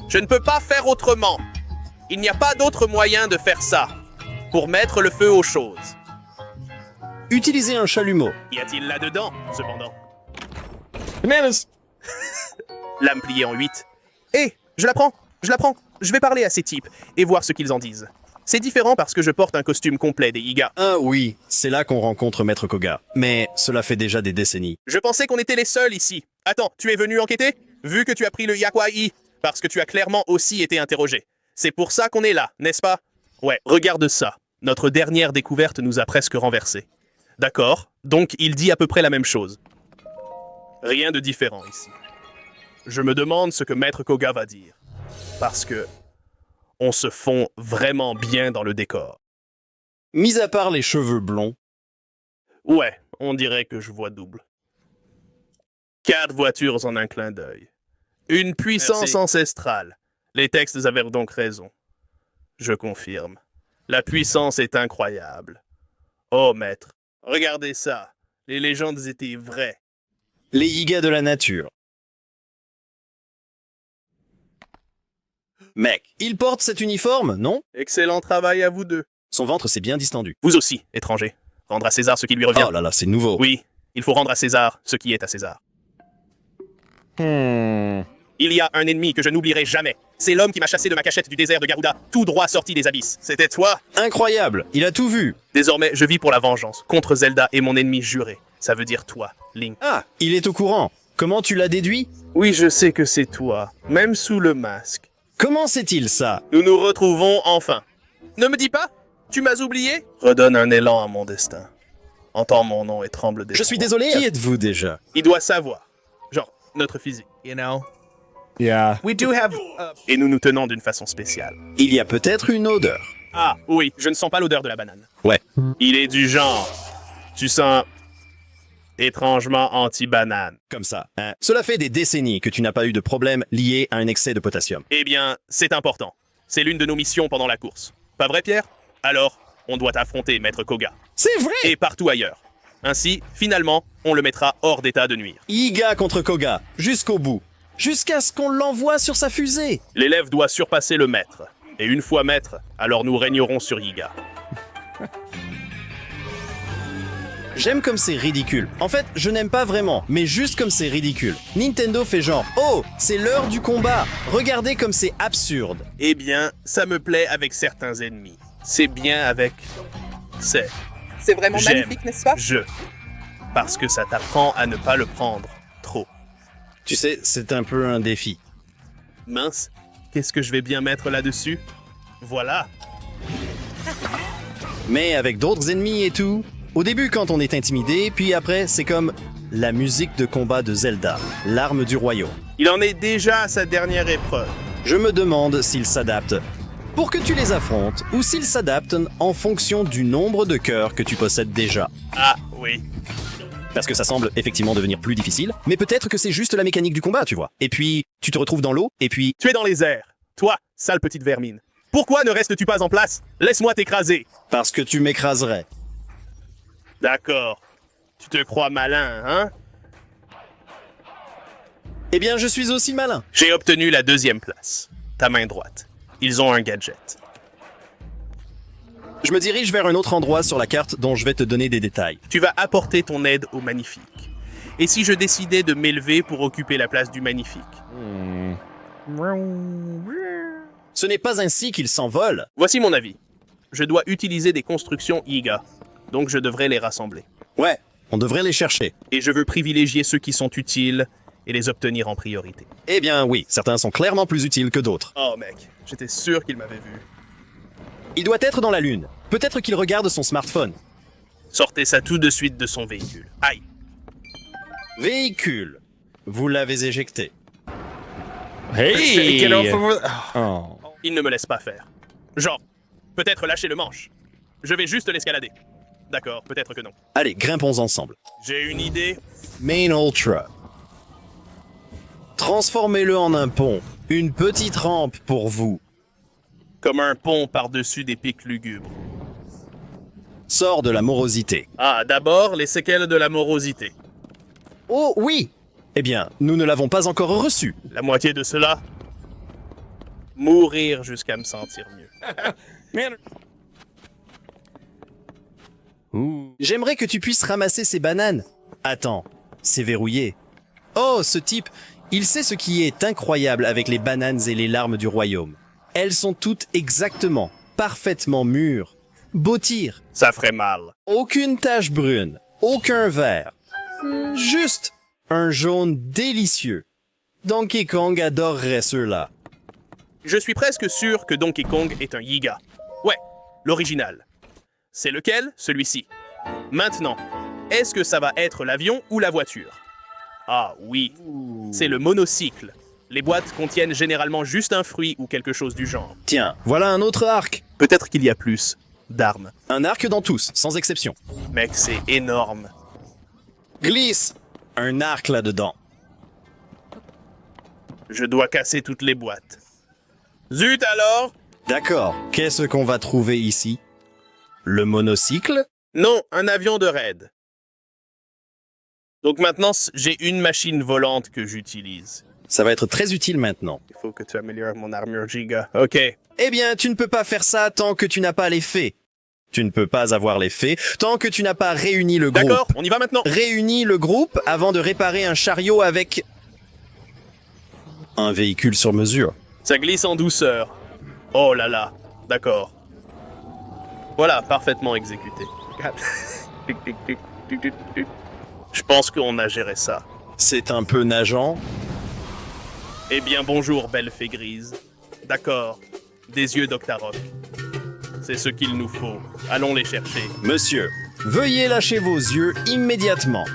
Je ne peux pas faire autrement. Il n'y a pas d'autre moyen de faire ça. Pour mettre le feu aux choses. Utilisez un chalumeau. Y a-t-il là-dedans, cependant? Bananas! Lame pliée en 8. Hé, je la prends. Je vais parler à ces types et voir ce qu'ils en disent. C'est différent parce que je porte un costume complet des Yiga. Ah oui, c'est là qu'on rencontre Maître Koga. Mais cela fait déjà des décennies. Je pensais qu'on était les seuls ici. Attends, tu es venu enquêter? Vu que tu as pris le Yakwai, parce que tu as clairement aussi été interrogé. C'est pour ça qu'on est là, n'est-ce pas? Ouais, regarde ça. Notre dernière découverte nous a presque renversés. D'accord, donc il dit à peu près la même chose. Rien de différent ici. Je me demande ce que Maître Koga va dire. Parce que on se fond vraiment bien dans le décor. Mis à part les cheveux blonds, Ouais, on dirait que je vois double. 4 voitures en un clin d'œil. Une puissance Merci. ancestrale. Les textes avaient donc raison. Je confirme. La puissance est incroyable. Oh, maître, regardez ça. Les légendes étaient vraies. les Yiga de la nature. Mec, il porte cet uniforme, non? Excellent travail à vous deux. Son ventre s'est bien distendu. Vous aussi, étrangers. Rendre à César ce qui lui revient. Oh là là, c'est nouveau. Oui, il faut rendre à César ce qui est à César. Il y a un ennemi que je n'oublierai jamais. C'est l'homme qui m'a chassé de ma cachette du désert de Garuda, tout droit sorti des abysses. C'était toi? Incroyable, il a tout vu. Désormais, je vis pour la vengeance, contre Zelda et mon ennemi juré. Ça veut dire toi, Link. Ah, il est au courant. Comment tu l'as déduit? Oui, je sais que c'est toi, même sous le masque. Comment sait-il ça? Nous nous retrouvons enfin. Ne me dis pas? Tu m'as oublié? Redonne un élan à mon destin. Entends mon nom et tremble des. Je suis désolé. Qui êtes-vous déjà? Il doit savoir. Genre, notre physique. You know? Yeah. We do have... Et nous nous tenons d'une façon spéciale. Il y a peut-être une odeur. Ah, oui, je ne sens pas l'odeur de la banane. Ouais. Il est du genre. Tu sens... étrangement anti-banane. Comme ça. Hein. Cela fait des décennies que tu n'as pas eu de problème lié à un excès de potassium. Eh bien, c'est important. C'est l'une de nos missions pendant la course. Pas vrai, Pierre? Alors, on doit affronter Maître Koga. C'est vrai! Et partout ailleurs. Ainsi, finalement, on le mettra hors d'état de nuire. Yiga contre Koga, jusqu'au bout. Jusqu'à ce qu'on l'envoie sur sa fusée. L'élève doit surpasser le maître. Et une fois maître, alors nous régnerons sur Yiga. J'aime comme c'est ridicule. En fait, je n'aime pas vraiment, mais juste comme c'est ridicule. Nintendo fait genre, oh, c'est l'heure du combat. Regardez comme c'est absurde. Eh bien, ça me plaît avec certains ennemis. C'est bien avec... C'est... C'est vraiment J'aime. magnifique, n'est-ce pas? Parce que ça t'apprend à ne pas le prendre trop. Tu sais, c'est un peu un défi. Mince, qu'est-ce que je vais bien mettre là-dessus? Voilà. Mais avec d'autres ennemis et tout. Au début, quand on est intimidé, puis après, c'est comme la musique de combat de Zelda, l'arme du royaume. Il en est déjà à sa dernière épreuve. Je me demande s'il s'adapte pour que tu les affrontes ou s'ils s'adaptent en fonction du nombre de cœurs que tu possèdes déjà. Ah, oui. Parce que ça semble effectivement devenir plus difficile, mais peut-être que c'est juste la mécanique du combat, tu vois. Et puis, tu te retrouves dans l'eau, et puis... Tu es dans les airs. Toi, sale petite vermine. Pourquoi ne restes-tu pas en place? Laisse-moi t'écraser. Parce que tu m'écraserais. D'accord. Tu te crois malin, hein? Eh bien, je suis aussi malin. J'ai obtenu la 2e place. Ta main droite. Ils ont un gadget. Je me dirige vers un autre endroit sur la carte dont je vais te donner des détails. Tu vas apporter ton aide au Magnifique. Et si je décidais de m'élever pour occuper la place du Magnifique? Ce n'est pas ainsi qu'il s'envole. Voici mon avis. Je dois utiliser des constructions Yiga, donc je devrais les rassembler. Ouais, on devrait les chercher. Et je veux privilégier ceux qui sont utiles et les obtenir en priorité. Eh bien oui, certains sont clairement plus utiles que d'autres. Oh mec, j'étais sûr qu'il m'avait vu. Il doit être dans la lune. Peut-être qu'il regarde son smartphone. Sortez ça tout de suite de son véhicule. Aïe. Véhicule. Vous l'avez éjecté. Hey! Oh. Il ne me laisse pas faire. Genre, peut-être lâcher le manche. Je vais juste l'escalader. D'accord, peut-être que non. Allez, grimpons ensemble. J'ai une idée. Main Ultra. Transformez-le en un pont. Une petite rampe pour vous. Comme un pont par-dessus des pics lugubres. Sors de la morosité. Ah, d'abord, les séquelles de la morosité. Oh oui! Eh bien, nous ne l'avons pas encore reçu. La moitié de cela, mourir jusqu'à me sentir mieux. J'aimerais que tu puisses ramasser ces bananes. Attends, c'est verrouillé. Oh, ce type, il sait ce qui est incroyable avec les bananes et les larmes du royaume. Elles sont toutes exactement, parfaitement mûres. Beau tir. Ça ferait mal. Aucune tache brune, aucun vert. Juste un jaune délicieux. Donkey Kong adorerait ceux-là. Je suis presque sûr que Donkey Kong est un Yiga. Ouais, l'original. C'est lequel? Celui-ci. Maintenant, est-ce que ça va être l'avion ou la voiture? Ah oui, c'est le monocycle. Les boîtes contiennent généralement juste un fruit ou quelque chose du genre. Tiens, voilà un autre arc. Peut-être qu'il y a plus d'armes. Un arc dans tous, sans exception. Mec, c'est énorme. Glisse. Un arc là-dedans. Je dois casser toutes les boîtes. Zut alors! D'accord, qu'est-ce qu'on va trouver ici? Le monocycle? Non, un avion de raid. Donc maintenant, j'ai une machine volante que j'utilise. Ça va être très utile maintenant. Il faut que tu améliores mon armure Giga. Ok. Eh bien, tu ne peux pas faire ça tant que tu n'as pas les faits. Tu ne peux pas avoir les faits tant que tu n'as pas réuni le groupe. D'accord, on y va maintenant. Réunis le groupe avant de réparer un chariot avec... un véhicule sur mesure. Ça glisse en douceur. Oh là là. D'accord. Voilà, parfaitement exécuté. Je pense qu'on a géré ça. C'est un peu nageant. Eh bien, bonjour, belle fée grise. D'accord. Des yeux d'Octarok. C'est ce qu'il nous faut. Allons les chercher. Monsieur, veuillez lâcher vos yeux immédiatement.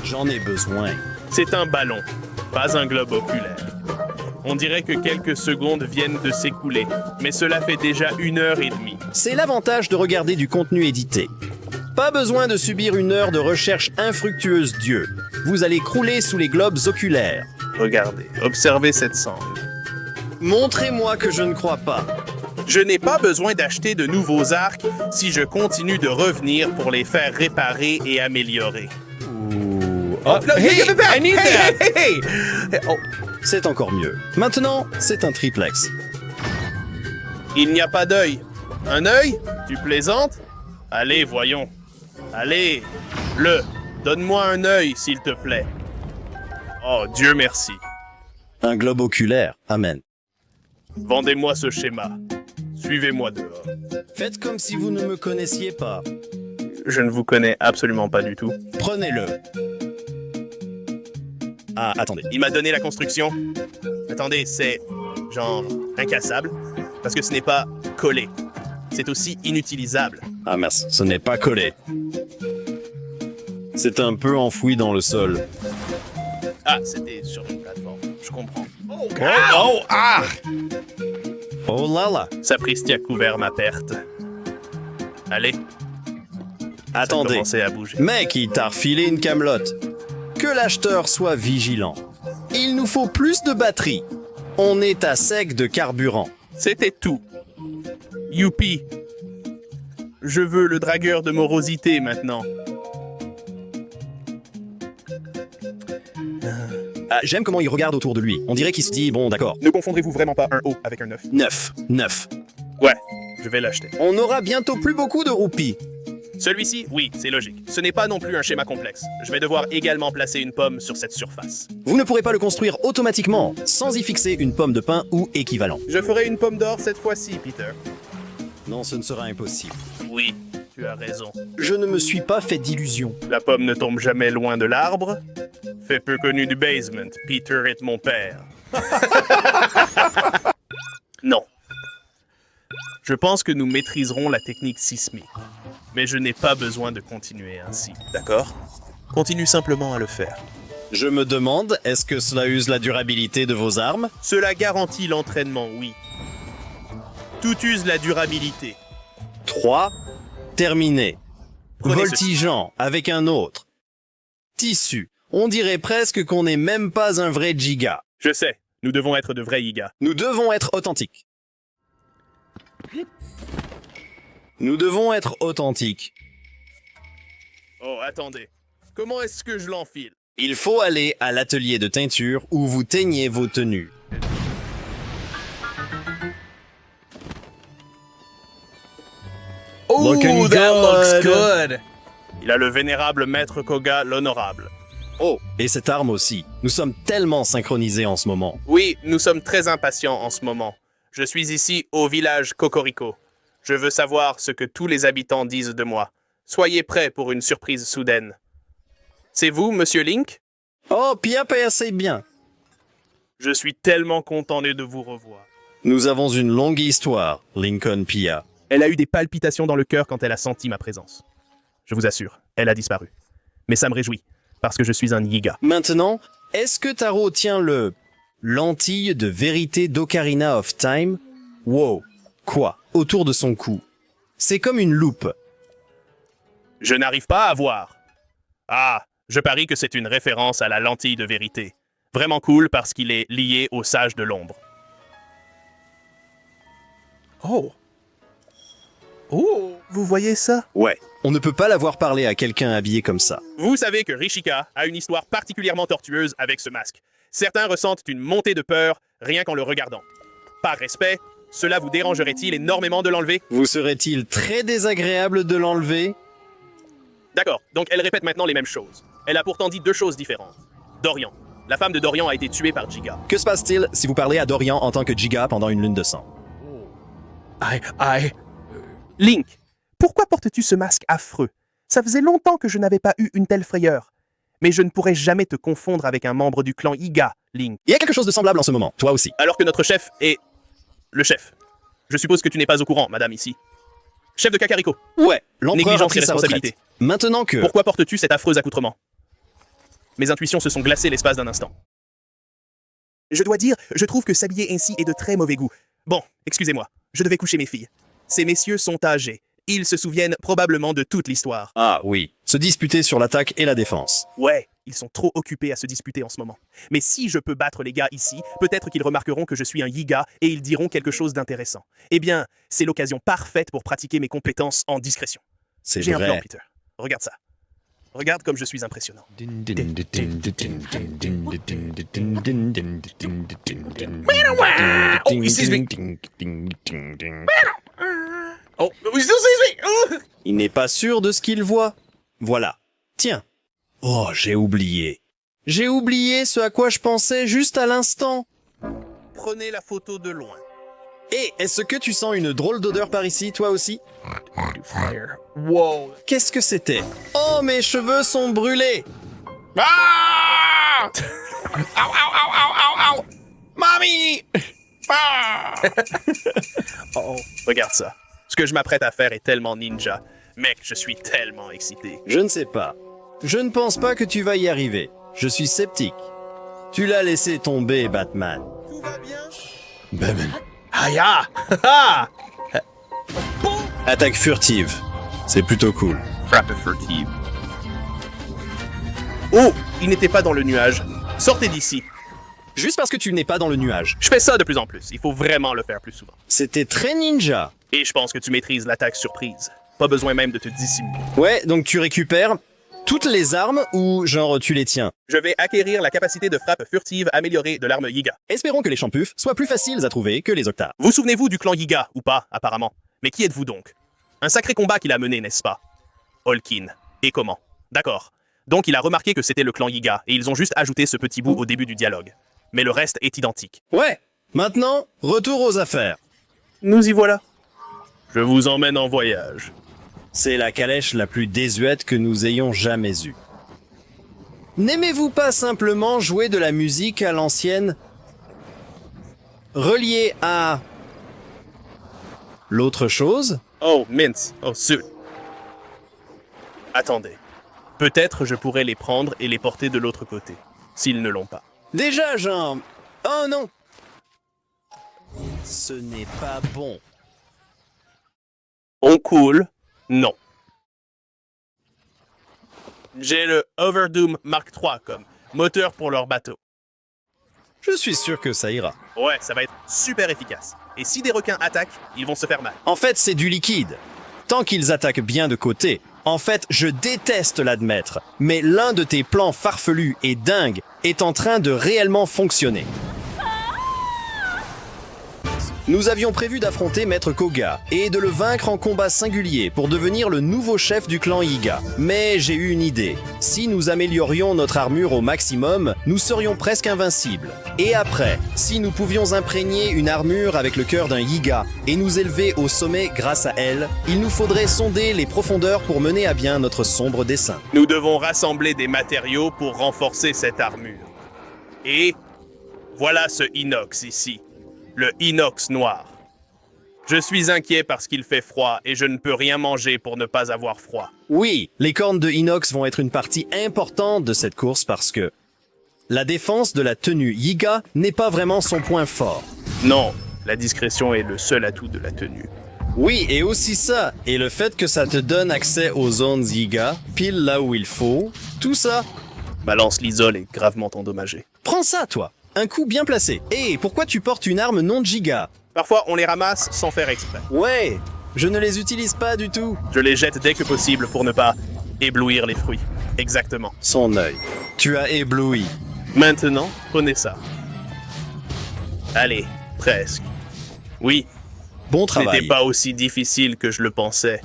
J'en ai besoin. C'est un ballon, pas un globe oculaire. On dirait que quelques secondes viennent de s'écouler, mais cela fait déjà 1h30. C'est l'avantage de regarder du contenu édité. Pas besoin de subir 1 heure de recherche infructueuse d'yeux. Vous allez crouler sous les globes oculaires. Regardez, observez cette sangle. Montrez-moi que je ne crois pas. Je n'ai pas besoin d'acheter de nouveaux arcs si je continue de revenir pour les faire réparer et améliorer. Oh, hey, I need that. Oh, C'est encore mieux. Maintenant, c'est un triplex. il n'y a pas d'œil. Un œil? Tu plaisantes? Allez, voyons. Allez, donne-moi un œil, s'il te plaît. Oh, Dieu merci. Un globe oculaire. Amen. Vendez-moi ce schéma. Suivez-moi dehors. Faites comme si vous ne me connaissiez pas. Je ne vous connais absolument pas du tout. Prenez-le. Ah, attendez. Il m'a donné la construction. Attendez, c'est genre incassable, parce que ce n'est pas collé. C'est aussi inutilisable. Ah mince, ce n'est pas collé. C'est un peu enfoui dans le sol. Ah, c'était sur une plateforme. Je comprends. Oh, ah! Oh là là. Sapristi a couvert ma perte. Allez, Attendez. commencez à bouger. Mec, il t'a refilé une camelote. Que l'acheteur soit vigilant. Il nous faut plus de batterie. On est à sec de carburant. C'était tout. Youpi. Je veux le dragueur de morosité maintenant. Ah, j'aime comment il regarde autour de lui. On dirait qu'il se dit, bon d'accord, Ne confondrez-vous vraiment pas un O avec un 9? 9. Ouais, je vais l'acheter. On n'aura bientôt plus beaucoup de roupies. Celui-ci, oui, c'est logique. Ce n'est pas non plus un schéma complexe. Je vais devoir également placer une pomme sur cette surface. Vous ne pourrez pas le construire automatiquement, sans y fixer une pomme de pin ou équivalent. Je ferai une pomme d'or cette fois-ci, Peter. Non, ce ne sera impossible. Oui, tu as raison. Je ne me suis pas fait d'illusions. La pomme ne tombe jamais loin de l'arbre. Fait peu connu du basement, Peter est mon père. Non. Je pense que nous maîtriserons la technique sismique. Mais je n'ai pas besoin de continuer ainsi. D'accord? Continue simplement à le faire. Je me demande, est-ce que cela use la durabilité de vos armes? Cela garantit l'entraînement, oui. Tout use la durabilité. 3. Terminé. Prenez Voltigeant avec un autre. Tissu. On dirait presque qu'on n'est même pas un vrai giga. Je sais, nous devons être de vrais Yiga. Nous devons être authentiques. Nous devons être authentiques. Oh, attendez. Comment est-ce que je l'enfile? Il faut aller à l'atelier de teinture où vous teignez vos tenues. Oh, that looks good! Il a le vénérable maître Koga l'honorable. Oh, et cette arme aussi. Nous sommes tellement synchronisés en ce moment. Oui, nous sommes très impatients en ce moment. Je suis ici au village Cocorico. Je veux savoir ce que tous les habitants disent de moi. Soyez prêts pour une surprise soudaine. C'est vous, Monsieur Link? Oh, Pia assez bien. Je suis tellement content de vous revoir. Nous avons une longue histoire, Lincoln Pia. Elle a eu des palpitations dans le cœur quand elle a senti ma présence. Je vous assure, elle a disparu. Mais ça me réjouit, parce que je suis un Yiga. Maintenant, est-ce que Taro tient le lentille de vérité d'Ocarina of Time? Wow, quoi? Autour de son cou. C'est comme une loupe. Je n'arrive pas à voir. Ah, je parie que c'est une référence à la lentille de vérité. Vraiment cool parce qu'il est lié au sage de l'ombre. Oh! Oh! Vous voyez ça? Ouais, on ne peut pas l'avoir parlé à quelqu'un habillé comme ça. Vous savez que Rishika a une histoire particulièrement tortueuse avec ce masque. Certains ressentent une montée de peur rien qu'en le regardant. Par respect, cela vous dérangerait-il énormément de l'enlever? Vous serait-il très désagréable de l'enlever? D'accord, donc elle répète maintenant les mêmes choses. Elle a pourtant dit deux choses différentes. Dorian. La femme de Dorian a été tuée par Giga. Que se passe-t-il si vous parlez à Dorian en tant que Giga pendant une lune de sang? Link, pourquoi portes-tu ce masque affreux? Ça faisait longtemps que je n'avais pas eu une telle frayeur. Mais je ne pourrais jamais te confondre avec un membre du clan Iga, Link. Il y a quelque chose de semblable en ce moment, toi aussi. Alors que notre chef est... le chef. Je suppose que tu n'es pas au courant, madame, ici. Chef de Kakariko. Ouais, l'empereur a Négligence pris et sa retraite. responsabilité. Maintenant que... Pourquoi portes-tu cet affreux accoutrement? Mes intuitions se sont glacées l'espace d'un instant. Je dois dire, je trouve que s'habiller ainsi est de très mauvais goût. Bon, excusez-moi. Je devais coucher mes filles. Ces messieurs sont âgés. Ils se souviennent probablement de toute l'histoire. Ah oui, se disputer sur l'attaque et la défense. Ouais, ils sont trop occupés à se disputer en ce moment. Mais si je peux battre les gars ici, peut-être qu'ils remarqueront que je suis un Yiga et ils diront quelque chose d'intéressant. Eh bien, c'est l'occasion parfaite pour pratiquer mes compétences en discretion. C'est J'ai un plan, vrai. Peter. Regarde ça. Regarde comme je suis impressionnant. Oh, Il n'est pas sûr de ce qu'il voit. Voilà. Tiens. Oh, j'ai oublié. J'ai oublié ce à quoi je pensais juste à l'instant. Prenez la photo de loin. Et est-ce que tu sens une drôle d'odeur par ici, toi aussi? Wow. Qu'est-ce que c'était? Oh, mes cheveux sont brûlés. Ah! Mamie! Ah! Oh, regarde ça. Ce que je m'apprête à faire est tellement ninja. Mec, je suis tellement excité. Je ne sais pas. Je ne pense pas que tu vas y arriver. Je suis sceptique. Tu l'as laissé tomber, Batman. Tout va bien? Batman. Aya! Haha! Attaque furtive. C'est plutôt cool. Frappe furtive. Oh, il n'était pas dans le nuage. Sortez d'ici. Juste parce que tu n'es pas dans le nuage. Je fais ça de plus en plus. Il faut vraiment le faire plus souvent. C'était très ninja. Et je pense que tu maîtrises l'attaque surprise. Pas besoin même de te dissimuler. Ouais, donc tu récupères toutes les armes ou genre tu les tiens. Je vais acquérir la capacité de frappe furtive améliorée de l'arme Yiga. Espérons que les champufs soient plus faciles à trouver que les octaves. Vous souvenez-vous du clan Yiga, ou pas, apparemment? Mais qui êtes-vous donc? Un sacré combat qu'il a mené, n'est-ce pas? Holkin. Et comment? D'accord. Donc il a remarqué que c'était le clan Yiga, et ils ont juste ajouté ce petit bout au début du dialogue. Mais le reste est identique. Ouais, maintenant, retour aux affaires. Nous y voilà. Je vous emmène en voyage. C'est la calèche la plus désuète que nous ayons jamais eue. N'aimez-vous pas simplement jouer de la musique à l'ancienne, reliée à l'autre chose? Oh, mince. Oh, zut. Attendez. Peut-être je pourrais les prendre et les porter de l'autre côté, s'ils ne l'ont pas. Déjà, genre... Oh non! Ce n'est pas bon. On coule? Non. J'ai le Overdoom Mark III comme moteur pour leur bateau. Je suis sûr que ça ira. Ouais, ça va être super efficace. Et si des requins attaquent, ils vont se faire mal. En fait, c'est du liquide. Tant qu'ils attaquent bien de côté. En fait, je déteste l'admettre, mais l'un de tes plans farfelus et dingues est en train de réellement fonctionner. Nous avions prévu d'affronter Maître Koga et de le vaincre en combat singulier pour devenir le nouveau chef du clan Yiga. Mais j'ai eu une idée. Si nous améliorions notre armure au maximum, nous serions presque invincibles. Et après, si nous pouvions imprégner une armure avec le cœur d'un Yiga et nous élever au sommet grâce à elle, il nous faudrait sonder les profondeurs pour mener à bien notre sombre dessein. Nous devons rassembler des matériaux pour renforcer cette armure. Et voilà ce inox ici. Le inox noir. Je suis inquiet parce qu'il fait froid et je ne peux rien manger pour ne pas avoir froid. Oui, les cornes de inox vont être une partie importante de cette course parce que la défense de la tenue Yiga n'est pas vraiment son point fort. Non, la discrétion est le seul atout de la tenue. Oui, et aussi ça, et le fait que ça te donne accès aux zones Yiga, pile là où il faut, tout ça. Ma lance l'isole est gravement endommagée. Prends ça, toi! Un coup bien placé. Et pourquoi tu portes une arme non Giga? Parfois, on les ramasse sans faire exprès. Ouais, je ne les utilise pas du tout. Je les jette dès que possible pour ne pas éblouir les fruits. Exactement. Son œil. Tu as ébloui. Maintenant, prenez ça. Allez, presque. Oui, Bon ce travail. n'était pas aussi difficile que je le pensais.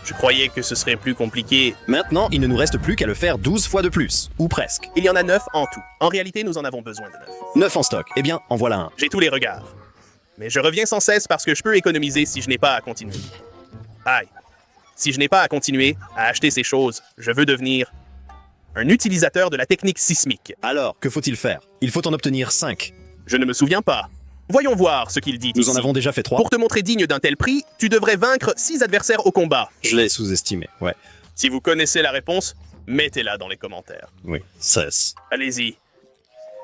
Je croyais que ce serait plus compliqué. Maintenant, il ne nous reste plus qu'à le faire 12 fois de plus. Ou presque. Il y en a 9 en tout. En réalité, nous en avons besoin de 9. 9 en stock. Eh bien, en voilà un. J'ai tous les regards. Mais je reviens sans cesse parce que je peux économiser si je n'ai pas à continuer. Aïe. Si je n'ai pas à continuer à acheter ces choses, je veux devenir un utilisateur de la technique sismique. Alors, que faut-il faire? Il faut en obtenir 5. Je ne me souviens pas. Voyons voir ce qu'il dit Nous ici. en avons déjà fait 3. Pour te montrer digne d'un tel prix, tu devrais vaincre 6 adversaires au combat. Je l'ai sous-estimé, ouais. Si vous connaissez la réponse, mettez-la dans les commentaires. Oui, 16. Allez-y.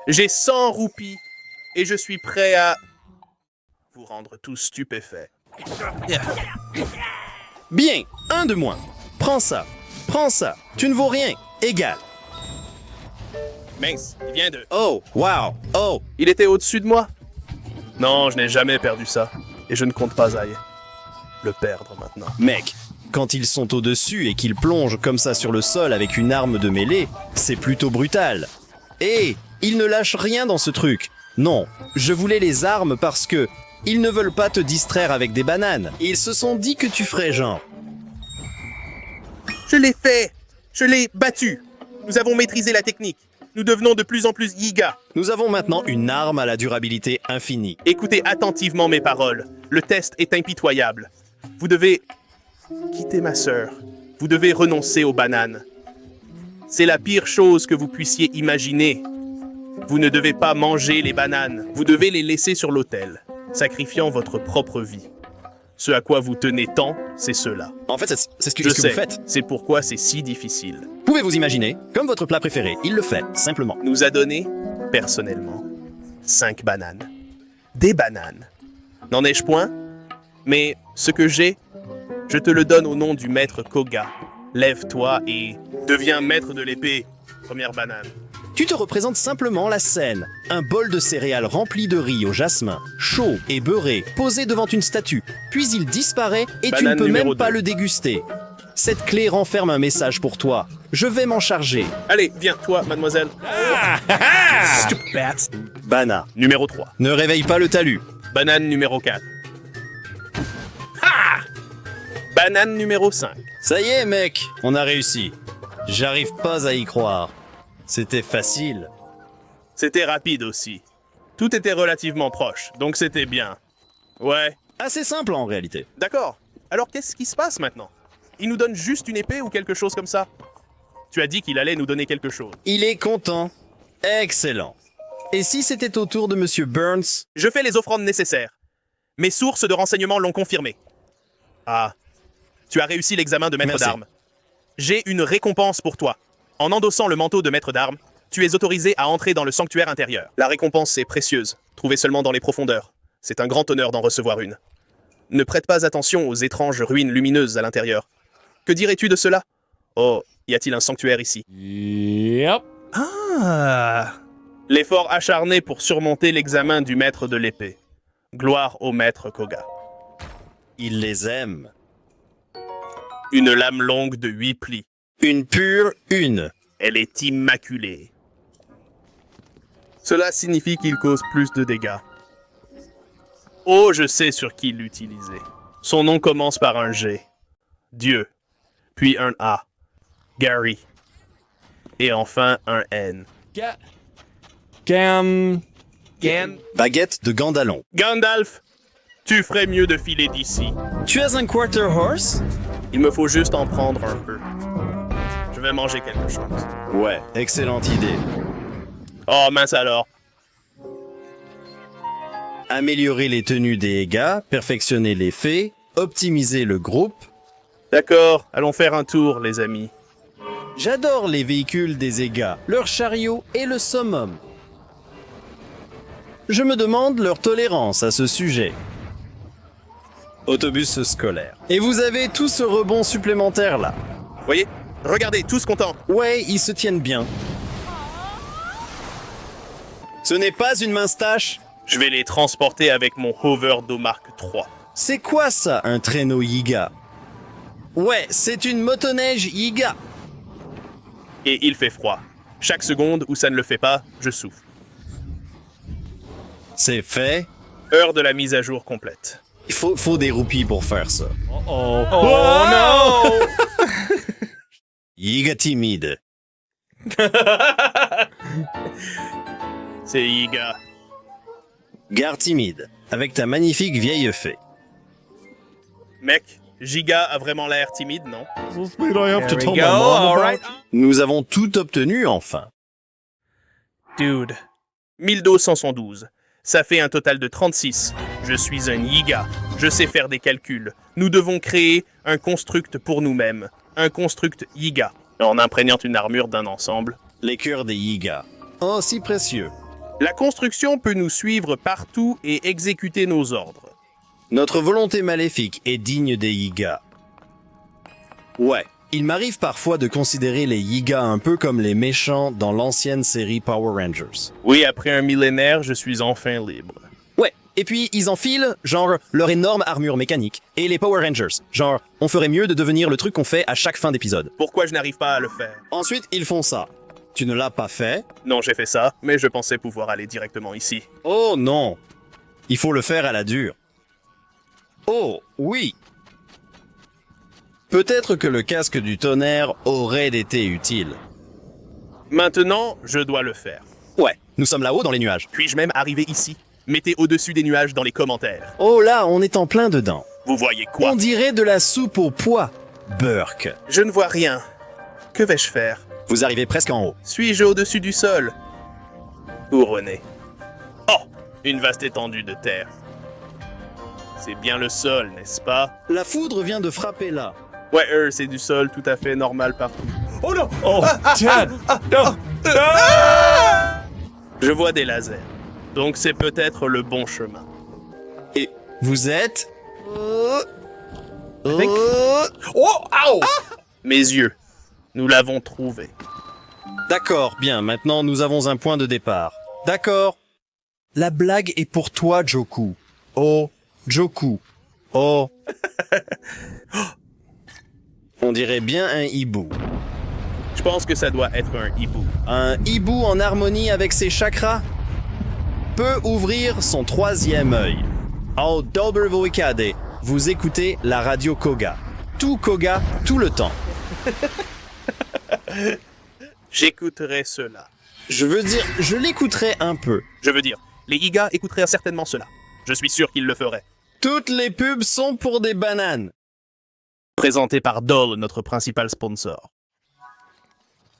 J'ai 100 roupies et je suis prêt à vous rendre tous stupéfaits. Bien, un de moins. Prends ça. Prends ça. Tu ne vaux rien. Égal. Mince, il vient de... Oh, wow. Oh. Il était au-dessus de moi? Non, je n'ai jamais perdu ça. Et je ne compte pas à le perdre maintenant. Mec, quand ils sont au-dessus et qu'ils plongent comme ça sur le sol avec une arme de mêlée, c'est plutôt brutal. Et ils ne lâchent rien dans ce truc. Non, je voulais les armes parce que ils ne veulent pas te distraire avec des bananes. Ils se sont dit que tu ferais genre. Je l'ai fait! Je l'ai battu! Nous avons maîtrisé la technique. Nous devenons de plus en plus Yiga. Nous avons maintenant une arme à la durabilité infinie. Écoutez attentivement mes paroles. Le test est impitoyable. Vous devez quitter ma sœur. Vous devez renoncer aux bananes. C'est la pire chose que vous puissiez imaginer. Vous ne devez pas manger les bananes. Vous devez les laisser sur l'autel, sacrifiant votre propre vie. Ce à quoi vous tenez tant, c'est cela. En fait, c'est ce que Je vous sais, faites. c'est pourquoi c'est si difficile. Pouvez-vous imaginer, comme votre plat préféré, il le fait, simplement. Nous a donné, personnellement, 5 bananes. Des bananes. N'en ai-je point? Mais ce que j'ai, je te le donne au nom du maître Koga. Lève-toi et deviens maître de l'épée. Première banane. Tu te représentes simplement la scène. Un bol de céréales rempli de riz au jasmin, chaud et beurré, posé devant une statue. Puis il disparaît et tu Banane ne peux numéro même pas 2. le déguster. Cette clé renferme un message pour toi. Je vais m'en charger. Allez, viens, toi, mademoiselle. Stupid bats. Bana. Numéro 3. Ne réveille pas le talus. Banane numéro 4. Ha! Banane numéro 5. Ça y est, mec, on a réussi. J'arrive pas à y croire. C'était facile. C'était rapide aussi. Tout était relativement proche, donc c'était bien. Ouais, Assez simple en réalité. d'accord. Alors qu'est-ce qui se passe maintenant? Il nous donne juste une épée ou quelque chose comme ça? Tu as dit qu'il allait nous donner quelque chose. Il est content. Excellent. Et si c'était au tour de Monsieur Burns? Je fais les offrandes nécessaires. Mes sources de renseignements l'ont confirmé. Ah, tu as réussi l'examen de maître Merci. d'armes. J'ai une récompense pour toi. En endossant le manteau de maître d'armes, tu es autorisé à entrer dans le sanctuaire intérieur. La récompense est précieuse, trouvée seulement dans les profondeurs. C'est un grand honneur d'en recevoir une. Ne prête pas attention aux étranges ruines lumineuses à l'intérieur. Que dirais-tu de cela? Oh, y a-t-il un sanctuaire ici? Yep. Ah! L'effort acharné pour surmonter l'examen du maître de l'épée. Gloire au maître Koga. Il les aime. Une lame longue de 8 plis. Une pure une. Elle est immaculée. Cela signifie qu'il cause plus de dégâts. Oh, je sais sur qui l'utiliser. Son nom commence par un G. Dieu. Puis un A. Gary. Et enfin un N. Cam. Baguette de Gandalon. Gandalf, tu ferais mieux de filer d'ici. Tu as un quarter horse? Il me faut juste en prendre un peu. Je vais manger quelque chose. Ouais, excellente idée. Oh, mince alors. Améliorer les tenues des gars, perfectionner les faits, optimiser le groupe. D'accord, allons faire un tour, les amis. J'adore les véhicules des égas, leurs chariots et le summum. Je me demande leur tolérance à ce sujet. Autobus scolaire. Et vous avez tout ce rebond supplémentaire là. Voyez, regardez, tous contents. Ouais, ils se tiennent bien. Ce n'est pas une mince-tâche. Je vais les transporter avec mon Hover Mark III. C'est quoi ça, un traîneau Yiga? Ouais, c'est une motoneige Yiga. Et il fait froid. Chaque seconde où ça ne le fait pas, je souffle. C'est fait. Heure de la mise à jour complète. Il faut des roupies pour faire ça. Oh non! Yiga timide. C'est Yiga. Gare timide. Avec ta magnifique vieille fée. Mec, Giga a vraiment l'air timide, non? Nous avons tout obtenu enfin. Dude. 1212. Ça fait un total de 36. Je suis un Yiga. Je sais faire des calculs. Nous devons créer un construct pour nous-mêmes. Un construct Yiga. En imprégnant une armure d'un ensemble. Les cœurs des Yiga. Oh, si précieux. La construction peut nous suivre partout et exécuter nos ordres. Notre volonté maléfique est digne des Yiga. Ouais, il m'arrive parfois de considérer les Yiga un peu comme les méchants dans l'ancienne série Power Rangers. Oui, après un millénaire, je suis enfin libre. Ouais, et puis ils enfilent, genre, leur énorme armure mécanique. Et les Power Rangers, genre, on ferait mieux de devenir le truc qu'on fait à chaque fin d'épisode. Pourquoi je n'arrive pas à le faire? Ensuite, ils font ça. Tu ne l'as pas fait? Non, j'ai fait ça, mais je pensais pouvoir aller directement ici. Oh non! Il faut le faire à la dure. Oh, oui! Peut-être que le casque du tonnerre aurait été utile. Maintenant, je dois le faire. Ouais, nous sommes là-haut dans les nuages. Puis-je même arriver ici? Mettez au-dessus des nuages dans les commentaires. Oh là, on est en plein dedans. Vous voyez quoi? On dirait de la soupe au pois. Burk. Je ne vois rien. Que vais-je faire? Vous arrivez presque en haut. Suis-je au-dessus du sol? Couronné. Oh! Une vaste étendue de terre. C'est bien le sol, n'est-ce pas? La foudre vient de frapper là. Ouais, c'est du sol tout à fait normal partout. Oh non! Oh, Dad! No! Je vois des lasers. Donc c'est peut-être le bon chemin. Vous êtes... Avec- Oh! Ow! Mes yeux. Nous l'avons trouvé. D'accord, bien, maintenant nous avons un point de départ. D'accord. La blague est pour toi, Joku. Oh, Joku. Oh. On dirait bien un hibou. Je pense que ça doit être un hibou. Un hibou en harmonie avec ses chakras peut ouvrir son troisième œil. Oh, Dolbervoikade, vous écoutez la radio Koga. Tout Koga, tout le temps. J'écouterai cela. Je veux dire, je l'écouterai un peu. Je veux dire, les Iga écouteraient certainement cela. Je suis sûr qu'ils le feraient. Toutes les pubs sont pour des bananes. Présenté par Dole, notre principal sponsor.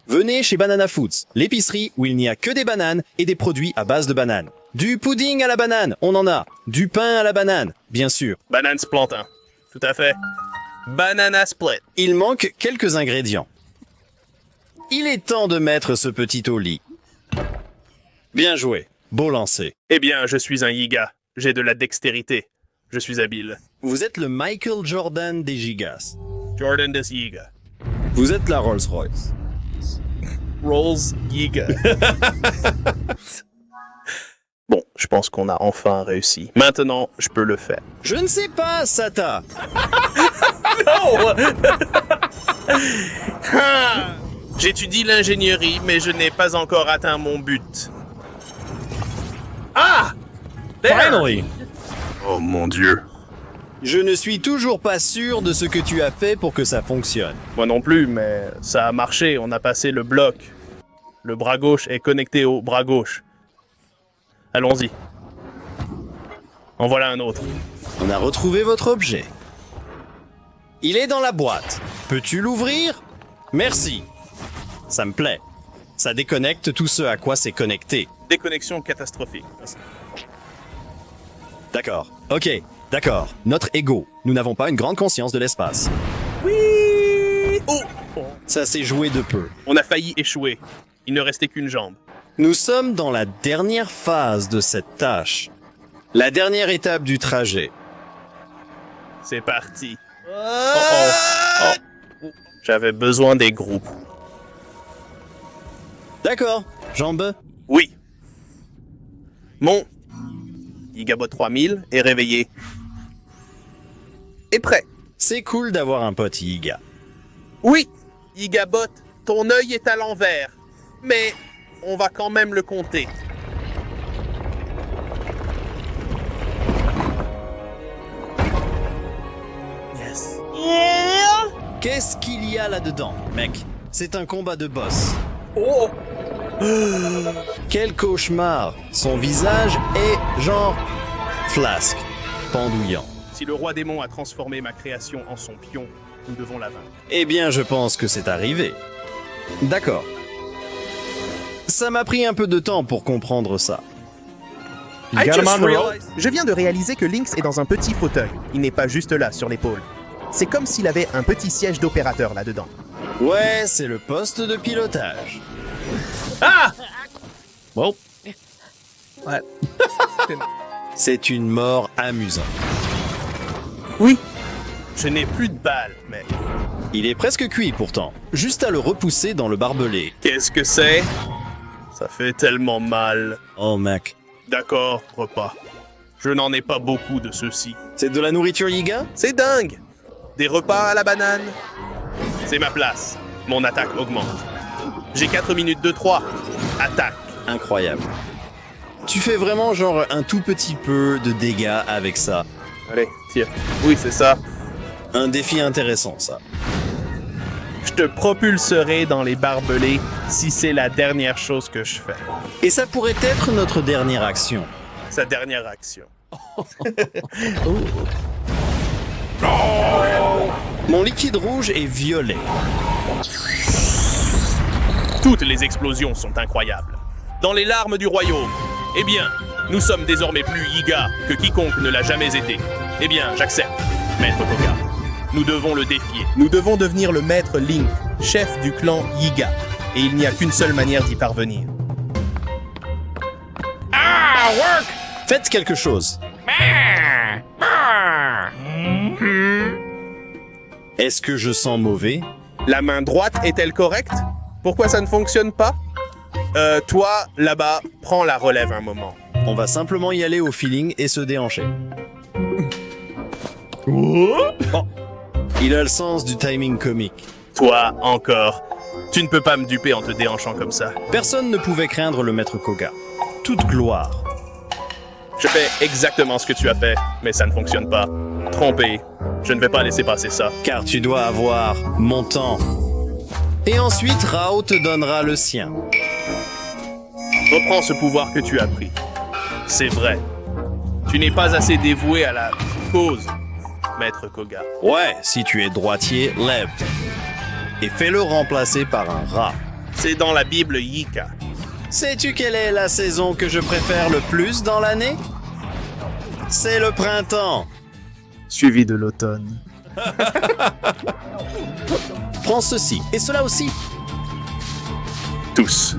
Venez chez Banana Foods, l'épicerie où il n'y a que des bananes et des produits à base de bananes. Du pudding à la banane, on en a. Du pain à la banane, bien sûr. Banane Splantin. Tout à fait. Banana Split. Il manque quelques ingrédients. Il est temps de mettre ce petit au lit. Bien joué, beau lancer. Eh bien, je suis un Yiga. J'ai de la dextérité. Je suis habile. Vous êtes le Michael Jordan des gigas. Jordan des Yiga. Vous êtes la Rolls-Royce. Rolls Yiga. Bon, je pense qu'on a enfin réussi. Maintenant, je peux le faire. Je ne sais pas, Sata. J'étudie l'ingénierie, mais je n'ai pas encore atteint mon but. Ah! Finally. Oh mon Dieu. Je ne suis toujours pas sûr de ce que tu as fait pour que ça fonctionne. Moi non plus, mais ça a marché. On a passé le bloc. Le bras gauche est connecté au bras gauche. Allons-y. En voilà un autre. On a retrouvé votre objet. Il est dans la boîte. Peux-tu l'ouvrir? Merci. Ça me plaît. Ça déconnecte tout ce à quoi c'est connecté. Déconnexion catastrophique. D'accord. Ok, d'accord. Notre ego. Nous n'avons pas une grande conscience de l'espace. Oui! Oh! Ça s'est joué de peu. On a failli échouer. Il ne restait qu'une jambe. Nous sommes dans la dernière phase de cette tâche. La dernière étape du trajet. C'est parti. Oh. J'avais besoin des groupes. D'accord. Jambe. Oui. Mon Gigabot 3000 est réveillé. Et prêt. C'est cool d'avoir un pote Yiga. Oui, Gigabot, ton œil est à l'envers. Mais on va quand même le compter. Yes. Qu'est-ce qu'il y a là-dedans, mec? C'est un combat de boss. Oh! Quel cauchemar! Son visage est genre flasque, pendouillant. Si le roi démon a transformé ma création en son pion, nous devons la vaincre. Eh bien, je pense que c'est arrivé. D'accord. Ça m'a pris un peu de temps pour comprendre ça. Je viens de réaliser que Lynx est dans un petit fauteuil. Il n'est pas juste là, sur l'épaule. C'est comme s'il avait un petit siège d'opérateur là-dedans. Ouais, c'est le poste de pilotage. Ah! Bon, Ouais. c'est une mort amusante. Oui. Je n'ai plus de balles, mais... Il est presque cuit pourtant. Juste à le repousser dans le barbelé. Qu'est-ce que c'est? Ça fait tellement mal. Oh mec. D'accord, repas. Je n'en ai pas beaucoup de ceux-ci. C'est de la nourriture Yiga? C'est dingue! Des repas à la banane. C'est ma place. Mon attaque augmente. J'ai 4 minutes de 3. Attaque. Incroyable. Tu fais vraiment genre un tout petit peu de dégâts avec ça. Allez, tire. Oui, c'est ça. Un défi intéressant ça. Je te propulserai dans les barbelés si c'est la dernière chose que je fais. Et ça pourrait être notre dernière action. Sa dernière action. Mon liquide rouge est violet. Toutes les explosions sont incroyables. Dans les larmes du royaume. Eh bien, nous sommes désormais plus Yiga que quiconque ne l'a jamais été. Eh bien, j'accepte, Maître Koga. Nous devons le défier. Nous devons devenir le Maître Link, chef du clan Yiga. Et il n'y a qu'une seule manière d'y parvenir. Faites quelque chose. Est-ce que je sens mauvais? La main droite est-elle correcte? Pourquoi ça ne fonctionne pas? Toi, là-bas, prends la relève un moment. On va simplement y aller au feeling et se déhancher. Il a le sens du timing comique. Toi, encore. Tu ne peux pas me duper en te déhanchant comme ça. Personne ne pouvait craindre le maître Koga. Toute gloire. Je fais exactement ce que tu as fait, mais ça ne fonctionne pas. Trompé. Je ne vais pas laisser passer ça. Car tu dois avoir mon temps. Et ensuite, Rao te donnera le sien. Reprends ce pouvoir que tu as pris. C'est vrai. Tu n'es pas assez dévoué à la cause, maître Koga. Ouais, si tu es droitier, lève. Et fais-le remplacer par un rat. C'est dans la Bible Yika. Sais-tu quelle est la saison que je préfère le plus dans l'année? C'est le printemps. Suivi de l'automne. Prends ceci, et cela aussi. Tous.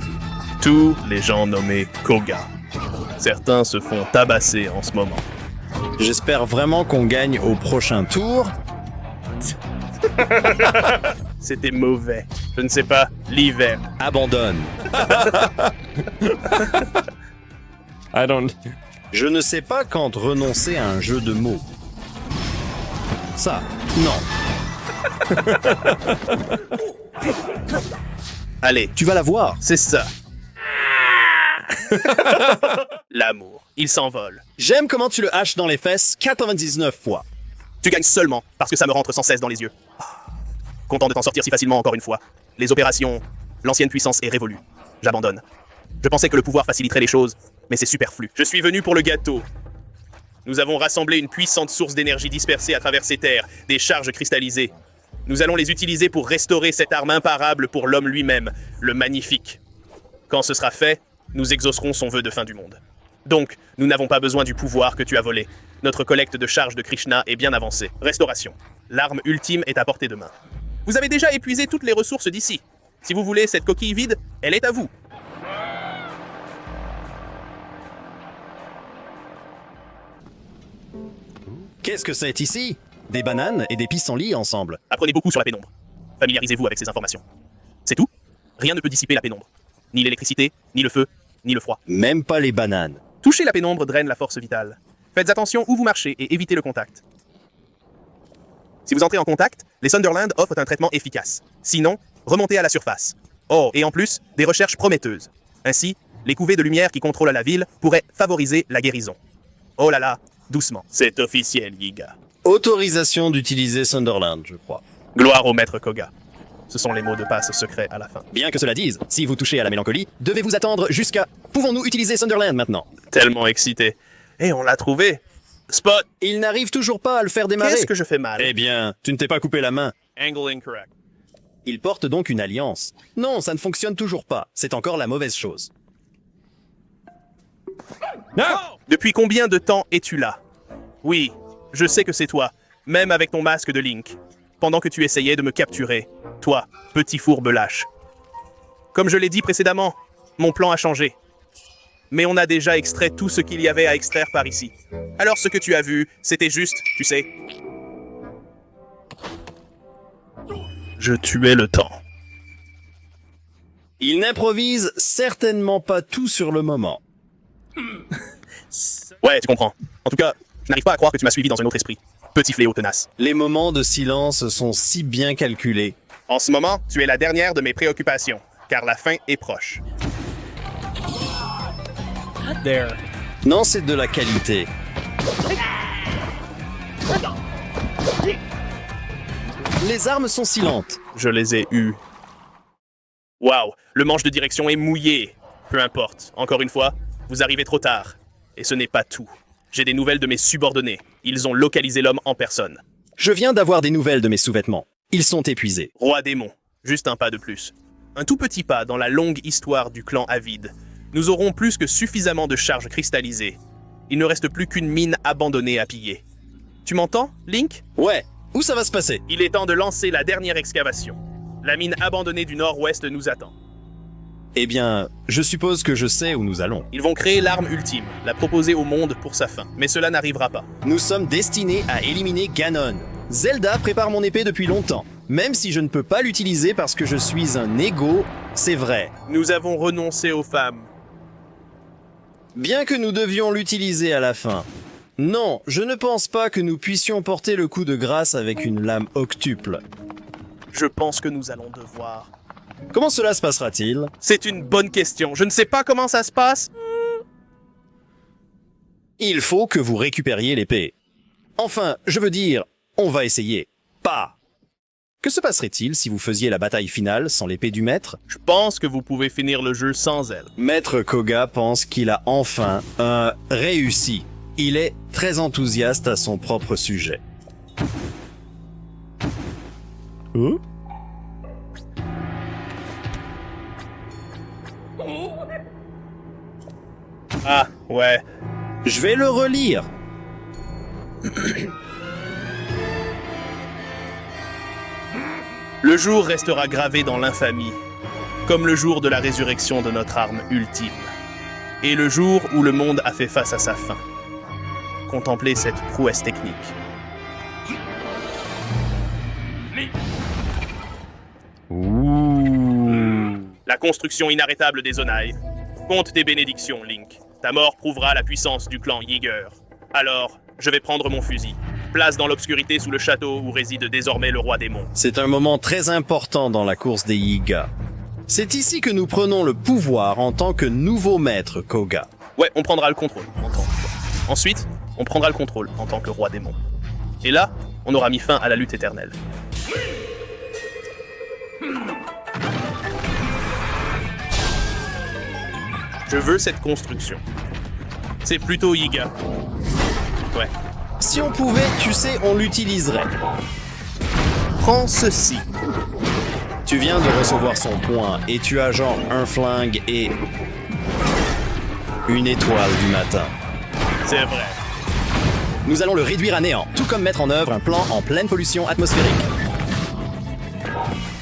Tous les gens nommés Koga. Certains se font tabasser en ce moment. J'espère vraiment qu'on gagne au prochain tour. C'était mauvais. Je ne sais pas, l'hiver. Abandonne. I don't. Je ne sais pas quand renoncer à un jeu de mots. Ça, non. Allez, Tu vas la voir. c'est ça. L'amour, il s'envole. J'aime comment tu le haches dans les fesses 99 fois. Tu gagnes seulement parce que ça me rentre sans cesse dans les yeux. Content de t'en sortir si facilement encore une fois. Les opérations, l'ancienne puissance est révolue. J'abandonne. Je pensais que le pouvoir faciliterait les choses, mais c'est superflu. Je suis venu pour le gâteau. Nous avons rassemblé une puissante source d'énergie dispersée à travers ces terres, des charges cristallisées. Nous allons les utiliser pour restaurer cette arme imparable pour l'homme lui-même, le magnifique. Quand ce sera fait, nous exaucerons son vœu de fin du monde. Donc, nous n'avons pas besoin du pouvoir que tu as volé. Notre collecte de charges de Krishna est bien avancée. Restauration. L'arme ultime est à portée de main. Vous avez déjà épuisé toutes les ressources d'ici. Si vous voulez cette coquille vide, elle est à vous. Qu'est-ce que c'est ici? Des bananes et des pissenlits ensemble. Apprenez beaucoup sur la pénombre. Familiarisez-vous avec ces informations. C'est tout? Rien ne peut dissiper la pénombre. Ni l'électricité, ni le feu, ni le froid. Même pas les bananes. Toucher la pénombre draine la force vitale. Faites attention où vous marchez et évitez le contact. Si vous entrez en contact, les Sunderland offrent un traitement efficace. Sinon, remontez à la surface. Oh, et en plus, des recherches prometteuses. Ainsi, les couvées de lumière qui contrôlent la ville pourraient favoriser la guérison. Oh là là, doucement. C'est officiel, Yiga. Autorisation d'utiliser Sunderland, je crois. Gloire au maître Koga. Ce sont les mots de passe secrets à la fin. Bien que cela dise, si vous touchez à la mélancolie, devez-vous attendre jusqu'à... Pouvons-nous utiliser Sunderland maintenant? Tellement excité. Et on l'a trouvé. Spot. Il n'arrive toujours pas à le faire démarrer. Qu'est-ce que je fais mal? Eh bien, tu ne t'es pas coupé la main. Angle incorrect. Il porte donc une alliance. Non, ça ne fonctionne toujours pas. C'est encore la mauvaise chose. Depuis combien de temps es-tu là? Oui, je sais que c'est toi, même avec ton masque de Link. Pendant que tu essayais de me capturer. Toi, petit fourbe lâche. Comme je l'ai dit précédemment, mon plan a changé. Mais on a déjà extrait tout ce qu'il y avait à extraire par ici. Alors ce que tu as vu, c'était juste, tu sais... Je tuais le temps. Il n'improvise certainement pas tout sur le moment. Ouais, tu comprends. En tout cas, je n'arrive pas à croire que tu m'as suivi dans un autre esprit. Petit fléau tenace. Les moments de silence sont si bien calculés. En ce moment, tu es la dernière de mes préoccupations, car la fin est proche. Non, c'est de la qualité. Les armes sont silentes. Je les ai eus. Waouh, le manche de direction est mouillé. Peu importe, encore une fois, vous arrivez trop tard. Et ce n'est pas tout. J'ai des nouvelles de mes subordonnés. Ils ont localisé l'homme en personne. Je viens d'avoir des nouvelles de mes sous-vêtements. Ils sont épuisés. Roi démon, juste un pas de plus. Un tout petit pas dans la longue histoire du clan Avide. Nous aurons plus que suffisamment de charges cristallisées. Il ne reste plus qu'une mine abandonnée à piller. Tu m'entends, Link? Ouais, où ça va se passer? Il est temps de lancer la dernière excavation. La mine abandonnée du nord-ouest nous attend. Eh bien, je suppose que je sais où nous allons. Ils vont créer l'arme ultime, la proposer au monde pour sa fin. Mais cela n'arrivera pas. Nous sommes destinés à éliminer Ganon. Zelda prépare mon épée depuis longtemps. Même si je ne peux pas l'utiliser parce que je suis un égo, c'est vrai. Nous avons renoncé aux femmes. Bien que nous devions l'utiliser à la fin. Non, je ne pense pas que nous puissions porter le coup de grâce avec une lame octuple. Je pense que nous allons devoir. Comment cela se passera-t-il? C'est une bonne question. Je ne sais pas comment ça se passe. Il faut que vous récupériez l'épée. Enfin, je veux dire, on va essayer. Pas. Que se passerait-il si vous faisiez la bataille finale sans l'épée du maître? Je pense que vous pouvez finir le jeu sans elle. Maître Koga pense qu'il a enfin réussi. Il est très enthousiaste à son propre sujet. Hein? Ah, ouais. Je vais le relire. Le jour restera gravé dans l'infamie, comme le jour de la résurrection de notre arme ultime, et le jour où le monde a fait face à sa fin. Contemplez cette prouesse technique. Ouh. La construction inarrêtable des Zonai. Compte tes bénédictions, Link. Ta mort prouvera la puissance du clan Yeager. Alors, je vais prendre mon fusil. Place dans l'obscurité sous le château où réside désormais le roi démon. C'est un moment très important dans la course des Yiga. C'est ici que nous prenons le pouvoir en tant que nouveau maître Koga. Ouais, on prendra le contrôle en tant que... Ensuite, on prendra le contrôle en tant que roi démon. Et là, on aura mis fin à la lutte éternelle. Je veux cette construction. C'est plutôt Yiga. Ouais. Si on pouvait, tu sais, on l'utiliserait. Prends ceci. Tu viens de recevoir son point et tu as genre un flingue et... une étoile du matin. C'est vrai. Nous allons le réduire à néant, tout comme mettre en œuvre un plan en pleine pollution atmosphérique.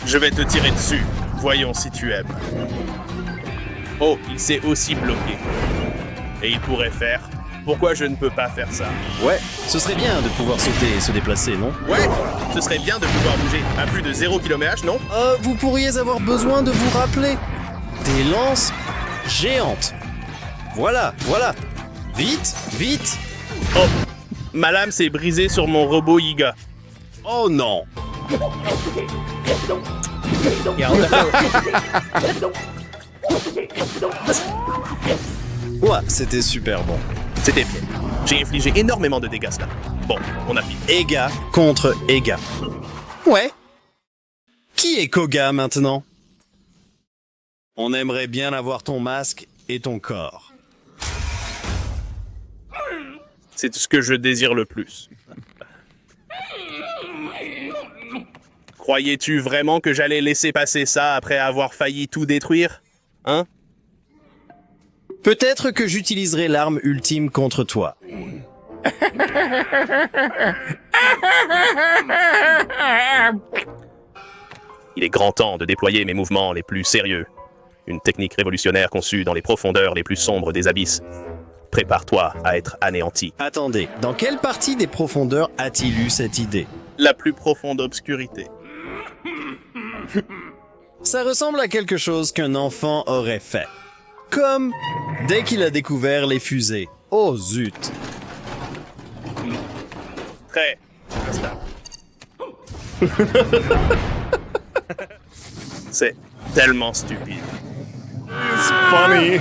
Je vais te tirer dessus. Voyons si tu aimes. Oh, il s'est aussi bloqué. Et il pourrait faire... Pourquoi je ne peux pas faire ça? Ouais, ce serait bien de pouvoir sauter et se déplacer, non? Ouais, ce serait bien de pouvoir bouger à plus de 0 km/h, non? Vous pourriez avoir besoin de vous rappeler. Des lances géantes. Voilà, voilà. Vite, vite. Oh, ma lame s'est brisée sur mon robot Yiga. Oh non. Ouais, c'était super bon. C'était bien. J'ai infligé énormément de dégâts là. Bon, on a fini. Ega contre Ega. Ouais. Qui est Koga maintenant? On aimerait bien avoir ton masque et ton corps. C'est ce que je désire le plus. Croyais-tu vraiment que j'allais laisser passer ça après avoir failli tout détruire? Hein? Peut-être que j'utiliserai l'arme ultime contre toi. Il est grand temps de déployer mes mouvements les plus sérieux. Une technique révolutionnaire conçue dans les profondeurs les plus sombres des abysses. Prépare-toi à être anéanti. Attendez, dans quelle partie des profondeurs a-t-il eu cette idée? La plus profonde obscurité. Ça ressemble à quelque chose qu'un enfant aurait fait. Comme dès qu'il a découvert les fusées. Oh zut! Très instable. C'est tellement stupide. It's funny.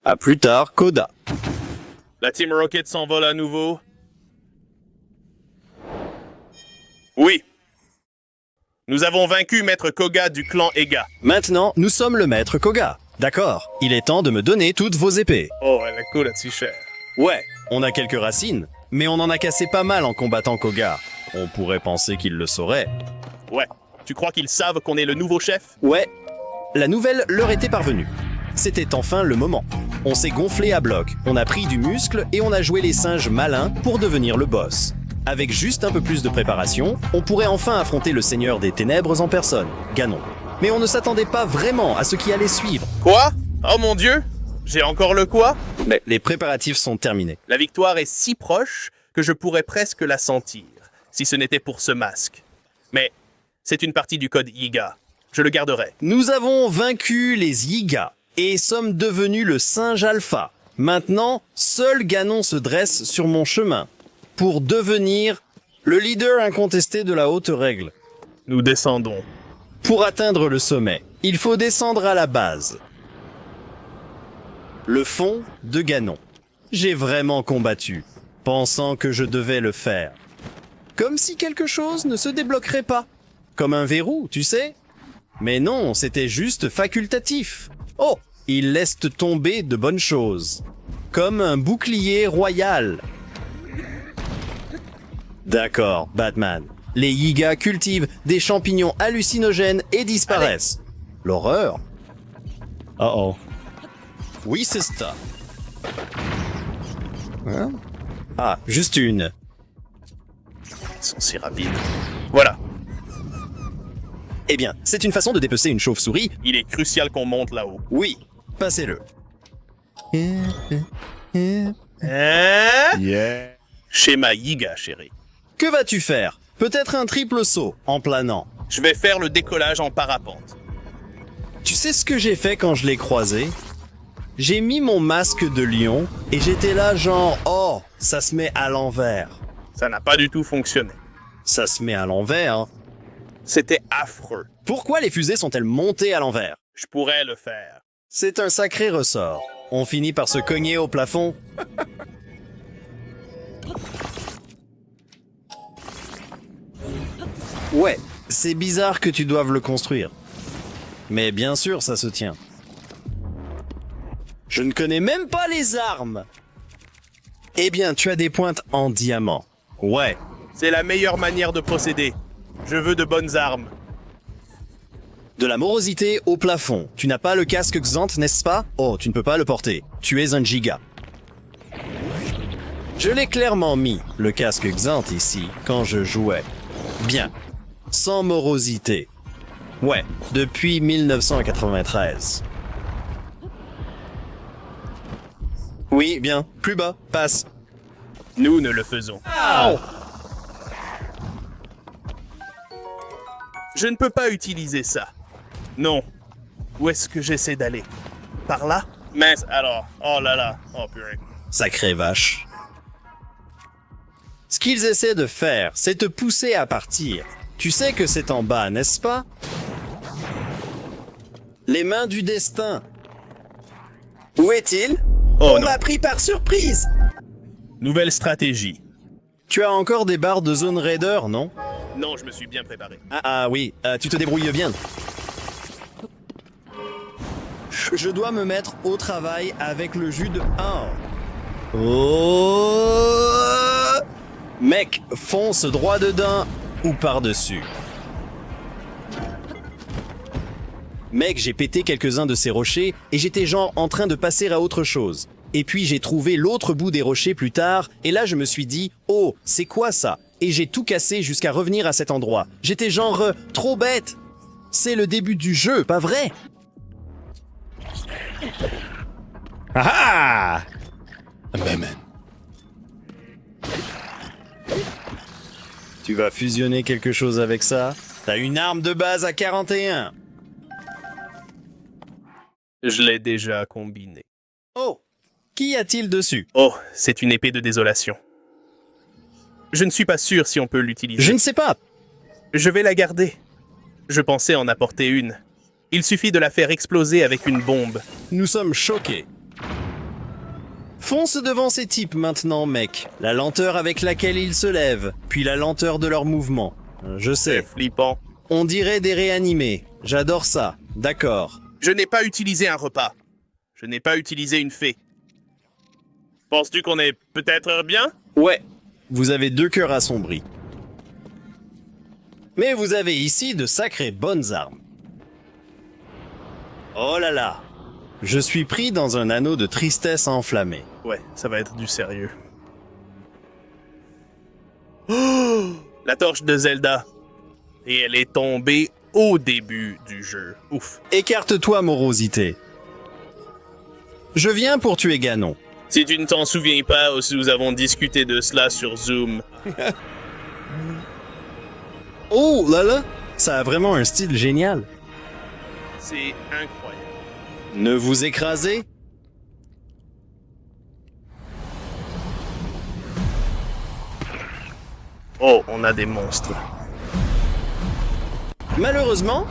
À plus tard, Koda. La Team Rocket s'envole à nouveau. Oui. Nous avons vaincu Maître Koga du clan Ega. Maintenant, nous sommes le maître Koga. D'accord, il est temps de me donner toutes vos épées. Oh, elle est cool, la t-shirt. Ouais, on a quelques racines, mais on en a cassé pas mal en combattant Koga. On pourrait penser qu'ils le sauraient. Ouais. Tu crois qu'ils savent qu'on est le nouveau chef? Ouais, la nouvelle leur était parvenue. C'était enfin le moment. On s'est gonflé à bloc, on a pris du muscle et on a joué les singes malins pour devenir le boss. Avec juste un peu plus de préparation, on pourrait enfin affronter le Seigneur des Ténèbres en personne, Ganon. Mais on ne s'attendait pas vraiment à ce qui allait suivre. Quoi? Oh mon dieu! J'ai encore le quoi? Mais les préparatifs sont terminés. La victoire est si proche que je pourrais presque la sentir, si ce n'était pour ce masque. Mais c'est une partie du code Yiga. Je le garderai. Nous avons vaincu les Yiga et sommes devenus le singe alpha. Maintenant, seul Ganon se dresse sur mon chemin pour devenir le leader incontesté de la haute règle. Nous descendons. Pour atteindre le sommet, il faut descendre à la base. Le fond de Ganon. J'ai vraiment combattu, pensant que je devais le faire. Comme si quelque chose ne se débloquerait pas. Comme un verrou, tu sais. Mais non, c'était juste facultatif. Oh, il laisse tomber de bonnes choses. Comme un bouclier royal. D'accord, Batman. Les Yiga cultivent des champignons hallucinogènes et disparaissent. L'horreur. Oh. Oui, c'est ça. Hein? Ah, juste une. Ils sont si rapides. Voilà. Eh bien, c'est une façon de dépecer une chauve-souris. Il est crucial qu'on monte là-haut. Oui, passez-le. Hein? Schéma Yiga, chérie. Que vas-tu faire? Peut-être un triple saut en planant. Je vais faire le décollage en parapente. Tu sais ce que j'ai fait quand je l'ai croisé? J'ai mis mon masque de lion et j'étais là genre, oh, ça se met à l'envers. Ça n'a pas du tout fonctionné. Ça se met à l'envers, hein. C'était affreux. Pourquoi les fusées sont-elles montées à l'envers? Je pourrais le faire. C'est un sacré ressort. On finit par se cogner au plafond. Ouais, c'est bizarre que tu doives le construire. Mais bien sûr, ça se tient. Je ne connais même pas les armes. Eh bien, tu as des pointes en diamant. Ouais. C'est la meilleure manière de procéder. Je veux de bonnes armes. De la morosité au plafond. Tu n'as pas le casque Xant, n'est-ce pas? Oh, tu ne peux pas le porter. Tu es un giga. Je l'ai clairement mis, le casque Xant ici, quand je jouais. Bien. Sans morosité. Ouais, depuis 1993. Oui, bien. Plus bas. Passe. Nous ne le faisons. Je ne peux pas utiliser ça. Non. Où est-ce que j'essaie d'aller? Par là? Mince, alors. Oh là là. Oh purée. Sacrée vache. Ce qu'ils essaient de faire, c'est te pousser à partir. Tu sais que c'est en bas, n'est-ce pas? Les mains du destin. Où est-il? Oh On non. m'a pris par surprise. Nouvelle stratégie. Tu as encore des barres de zone raider, non? Non, je me suis bien préparé. Ah oui, tu te débrouilles bien. Je dois me mettre au travail avec le jus de... Oh! Mec, fonce droit dedans ou par-dessus. Mec, j'ai pété quelques-uns de ces rochers et j'étais genre en train de passer à autre chose. Et puis j'ai trouvé l'autre bout des rochers plus tard et là je me suis dit « Oh, c'est quoi ça ?» Et j'ai tout cassé jusqu'à revenir à cet endroit. J'étais genre trop bête. C'est le début du jeu, pas vrai? Ah ah! Tu vas fusionner quelque chose avec ça? T'as une arme de base à 41. Je l'ai déjà combiné. Oh! Qu'y a-t-il dessus? Oh, c'est une épée de désolation. Je ne suis pas sûr si on peut l'utiliser. Je ne sais pas. Je vais la garder. Je pensais en apporter une. Il suffit de la faire exploser avec une bombe. Nous sommes choqués. Fonce devant ces types maintenant, mec. La lenteur avec laquelle ils se lèvent, puis la lenteur de leurs mouvements. Je C'est sais. flippant. On dirait des réanimés. J'adore ça. D'accord. Je n'ai pas utilisé un repas. Je n'ai pas utilisé une fée. Penses-tu qu'on est peut-être bien? Ouais. Vous avez 2 cœurs assombris. Mais vous avez ici de sacrées bonnes armes. Oh là là. Je suis pris dans un anneau de tristesse enflammée. Ouais, ça va être du sérieux. Oh, la torche de Zelda. Et elle est tombée au début du jeu. Ouf. Écarte-toi, morosité. Je viens pour tuer Ganon. Si tu ne t'en souviens pas, nous avons discuté de cela sur Zoom. Oh là là, ça a vraiment un style génial. C'est incroyable. Ne vous écrasez. Oh, on a des monstres. Malheureusement,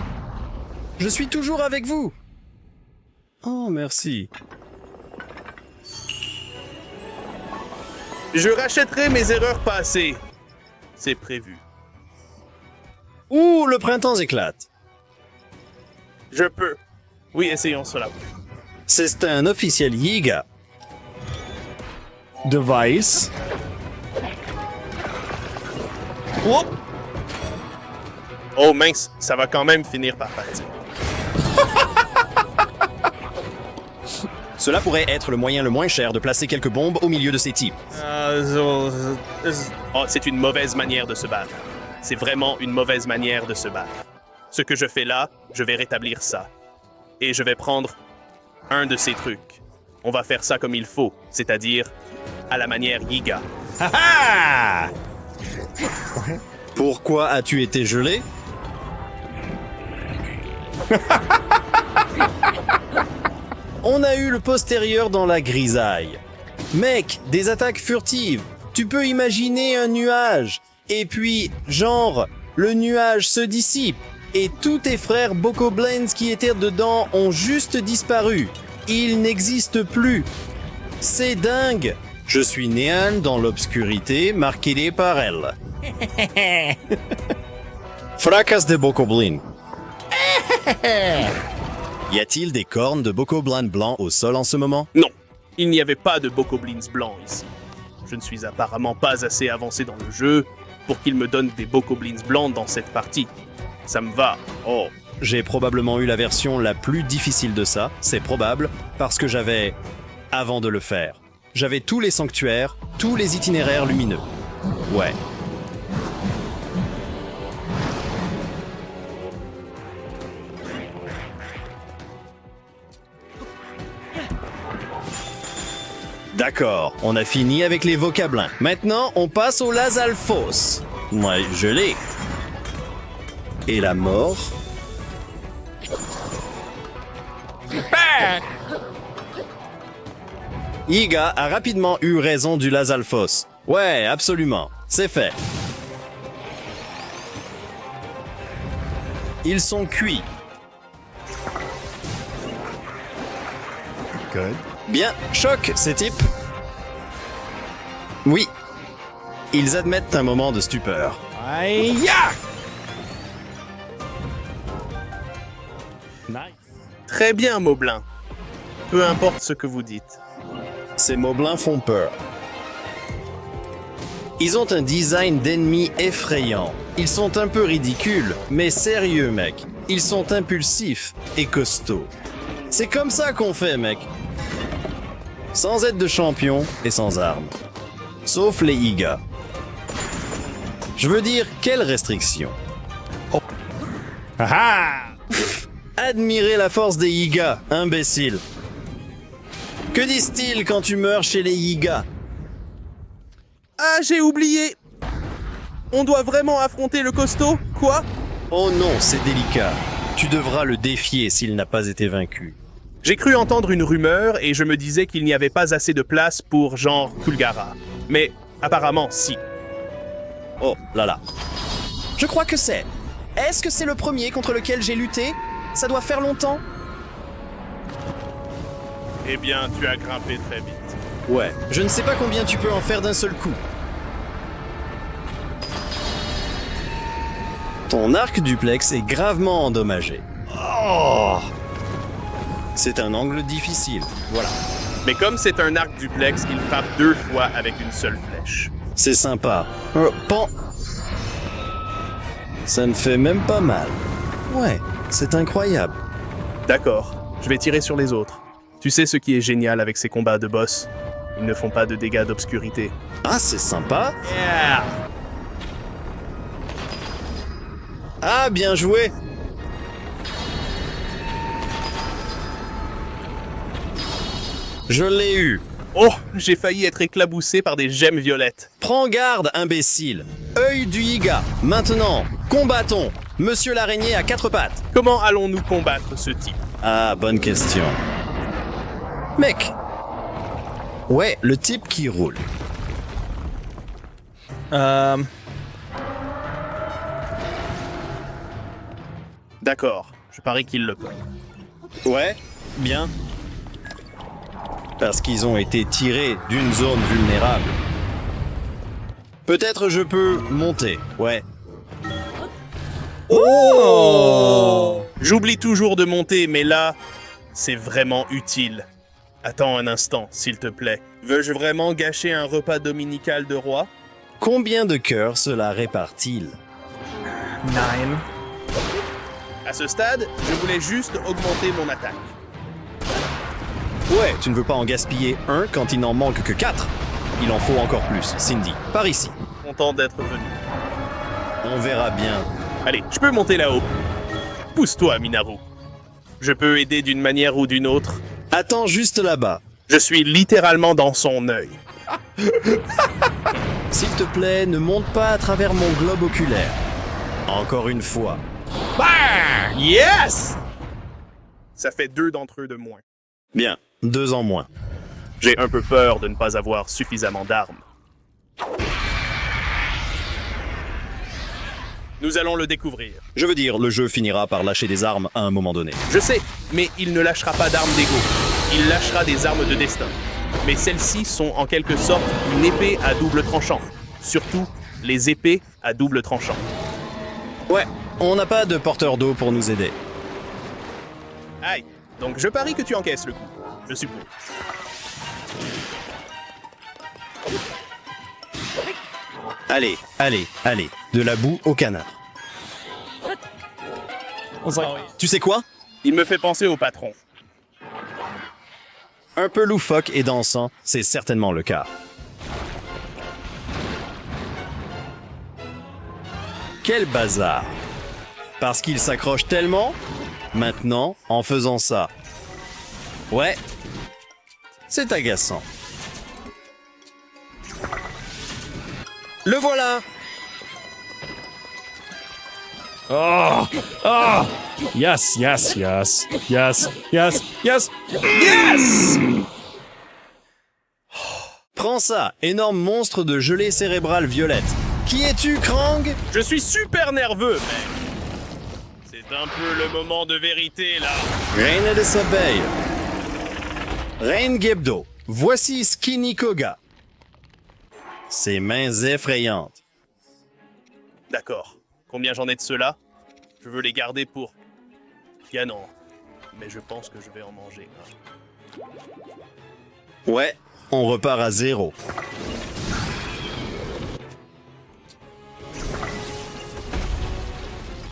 je suis toujours avec vous. Oh, merci. Je rachèterai mes erreurs passées. C'est prévu. Ouh, le printemps éclate. Je peux. Oui, essayons cela. C'est un officiel Yiga. Device. Whoop! Oh mince, ça va quand même finir par partir. Cela pourrait être le moyen le moins cher de placer quelques bombes au milieu de ces types. Oh, c'est une mauvaise manière de se battre. C'est vraiment une mauvaise manière de se battre. Ce que je fais là, je vais rétablir ça. Et je vais prendre un de ces trucs. On va faire ça comme il faut, c'est-à-dire à la manière Yiga. Ah! Pourquoi as-tu été gelé? On a eu le postérieur dans la grisaille. Mec, des attaques furtives. Tu peux imaginer un nuage. Et puis, genre, le nuage se dissipe. Et tous tes frères Bokoblins qui étaient dedans ont juste disparu. Ils n'existent plus. C'est dingue. Je suis Néan dans l'obscurité, marquée par elle. Fracas de Bokoblin. Y a-t-il des cornes de Bokoblin blancs au sol en ce moment? Non, il n'y avait pas de Bokoblins blancs ici. Je ne suis apparemment pas assez avancé dans le jeu pour qu'il me donne des Bokoblins blancs dans cette partie. Ça me va. Oh, j'ai probablement eu la version la plus difficile de ça, c'est probable, parce que avant de le faire, j'avais tous les sanctuaires, tous les itinéraires lumineux. Ouais. D'accord, on a fini avec les vocablins. Maintenant, on passe au Lazalfos. Ouais, je l'ai. Et la mort? Yiga a rapidement eu raison du Lazalfos. Ouais, absolument. C'est fait. Ils sont cuits. Good. Bien, choc ces types. Oui. Ils admettent un moment de stupeur. Aïe! Nice. Très bien, Moblin. Peu importe ce que vous dites. Ces moblins font peur. Ils ont un design d'ennemis effrayant. Ils sont un peu ridicules, mais sérieux, mec. Ils sont impulsifs et costauds. C'est comme ça qu'on fait, mec. Sans aide de champion et sans armes. Sauf les Yiga. Je veux dire, quelle restriction. Haha! Admirez la force des Yiga, imbécile. Que disent-ils quand tu meurs chez les Yiga? Ah, j'ai oublié. On doit vraiment affronter le costaud? Quoi? Oh non, c'est délicat. Tu devras le défier s'il n'a pas été vaincu. J'ai cru entendre une rumeur et je me disais qu'il n'y avait pas assez de place pour genre Kulgara. Mais apparemment, si. Oh là là. Je crois que c'est. Est-ce que c'est le premier contre lequel j'ai lutté? Ça doit faire longtemps. Eh bien, tu as grimpé très vite. Ouais, je ne sais pas combien tu peux en faire d'un seul coup. Ton arc duplex est gravement endommagé. Oh! C'est un angle difficile, voilà. Mais comme c'est un arc duplex, il frappe 2 fois avec une seule flèche. C'est sympa. Pan. Ça ne fait même pas mal. Ouais, c'est incroyable. D'accord, je vais tirer sur les autres. Tu sais ce qui est génial avec ces combats de boss? Ils ne font pas de dégâts d'obscurité. Ah, c'est sympa. Yeah! Ah, bien joué. Je l'ai eu. Oh, j'ai failli être éclaboussé par des gemmes violettes. Prends garde, imbécile. Œil du Yiga. Maintenant, combattons. Monsieur l'araignée à 4 pattes. Comment allons-nous combattre ce type? Ah, bonne question. Mec. Ouais, le type qui roule. D'accord, je parie qu'il le peut. Ouais, bien. Parce qu'ils ont été tirés d'une zone vulnérable. Peut-être je peux monter, ouais. J'oublie toujours de monter, mais là, c'est vraiment utile. Attends un instant, s'il te plaît. Veux-je vraiment gâcher un repas dominical de roi? Combien de cœurs cela répare-t-il? 9. À ce stade, je voulais juste augmenter mon attaque. Ouais, tu ne veux pas en gaspiller un quand il n'en manque que 4. Il en faut encore plus, Cindy. Par ici. Content d'être venu. On verra bien. Allez, je peux monter là-haut. Pousse-toi, Minaru. Je peux aider d'une manière ou d'une autre. Attends juste là-bas. Je suis littéralement dans son œil. S'il te plaît, ne monte pas à travers mon globe oculaire. Encore une fois. Bah! Yes! Ça fait 2 d'entre eux de moins. Bien, 2 en moins. J'ai un peu peur de ne pas avoir suffisamment d'armes. Nous allons le découvrir. Je veux dire, le jeu finira par lâcher des armes à un moment donné. Je sais, mais il ne lâchera pas d'armes d'ego. Il lâchera des armes de destin. Mais celles-ci sont en quelque sorte une épée à double tranchant. Surtout, les épées à double tranchant. Ouais, on n'a pas de porteur d'eau pour nous aider. Aïe, donc je parie que tu encaisses le coup. Je suppose. Allez, allez, allez. De la boue au canard. Tu sais quoi? Il me fait penser au patron. Un peu loufoque et dansant, c'est certainement le cas. Quel bazar! Parce qu'il s'accroche tellement, maintenant, en faisant ça. Ouais, c'est agaçant. Le voilà! Yes, yes, yes, yes, yes, yes. Prends ça, énorme monstre de gelée cérébrale violette. Qui es-tu, Krang? Je suis super nerveux, mec. C'est un peu le moment de vérité, là. Reine de Sabeille. Reine Gebdo. Voici Skinny Koga. Ses mains effrayantes. D'accord. Combien j'en ai de ceux-là? Je veux les garder pour... Ganon. Mais je pense que je vais en manger un. Ouais, on repart à 0.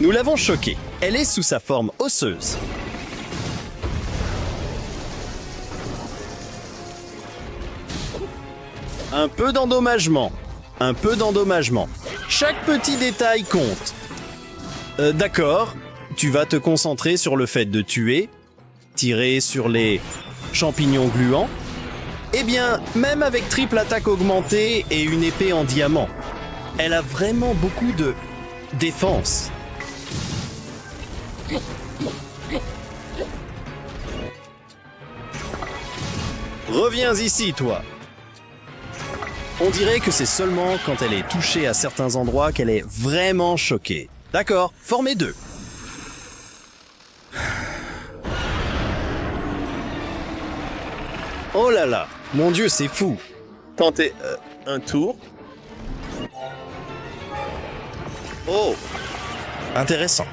Nous l'avons choquée. Elle est sous sa forme osseuse. Un peu d'endommagement. Un peu d'endommagement. Chaque petit détail compte. D'accord, tu vas te concentrer sur le fait de tuer, tirer sur les champignons gluants. Eh bien, même avec triple attaque augmentée et une épée en diamant, elle a vraiment beaucoup de défense. Reviens ici, toi. On dirait que c'est seulement quand elle est touchée à certains endroits qu'elle est vraiment choquée. D'accord, formez 2. Oh là là, mon Dieu, c'est fou. Tentez un tour. Oh, intéressant.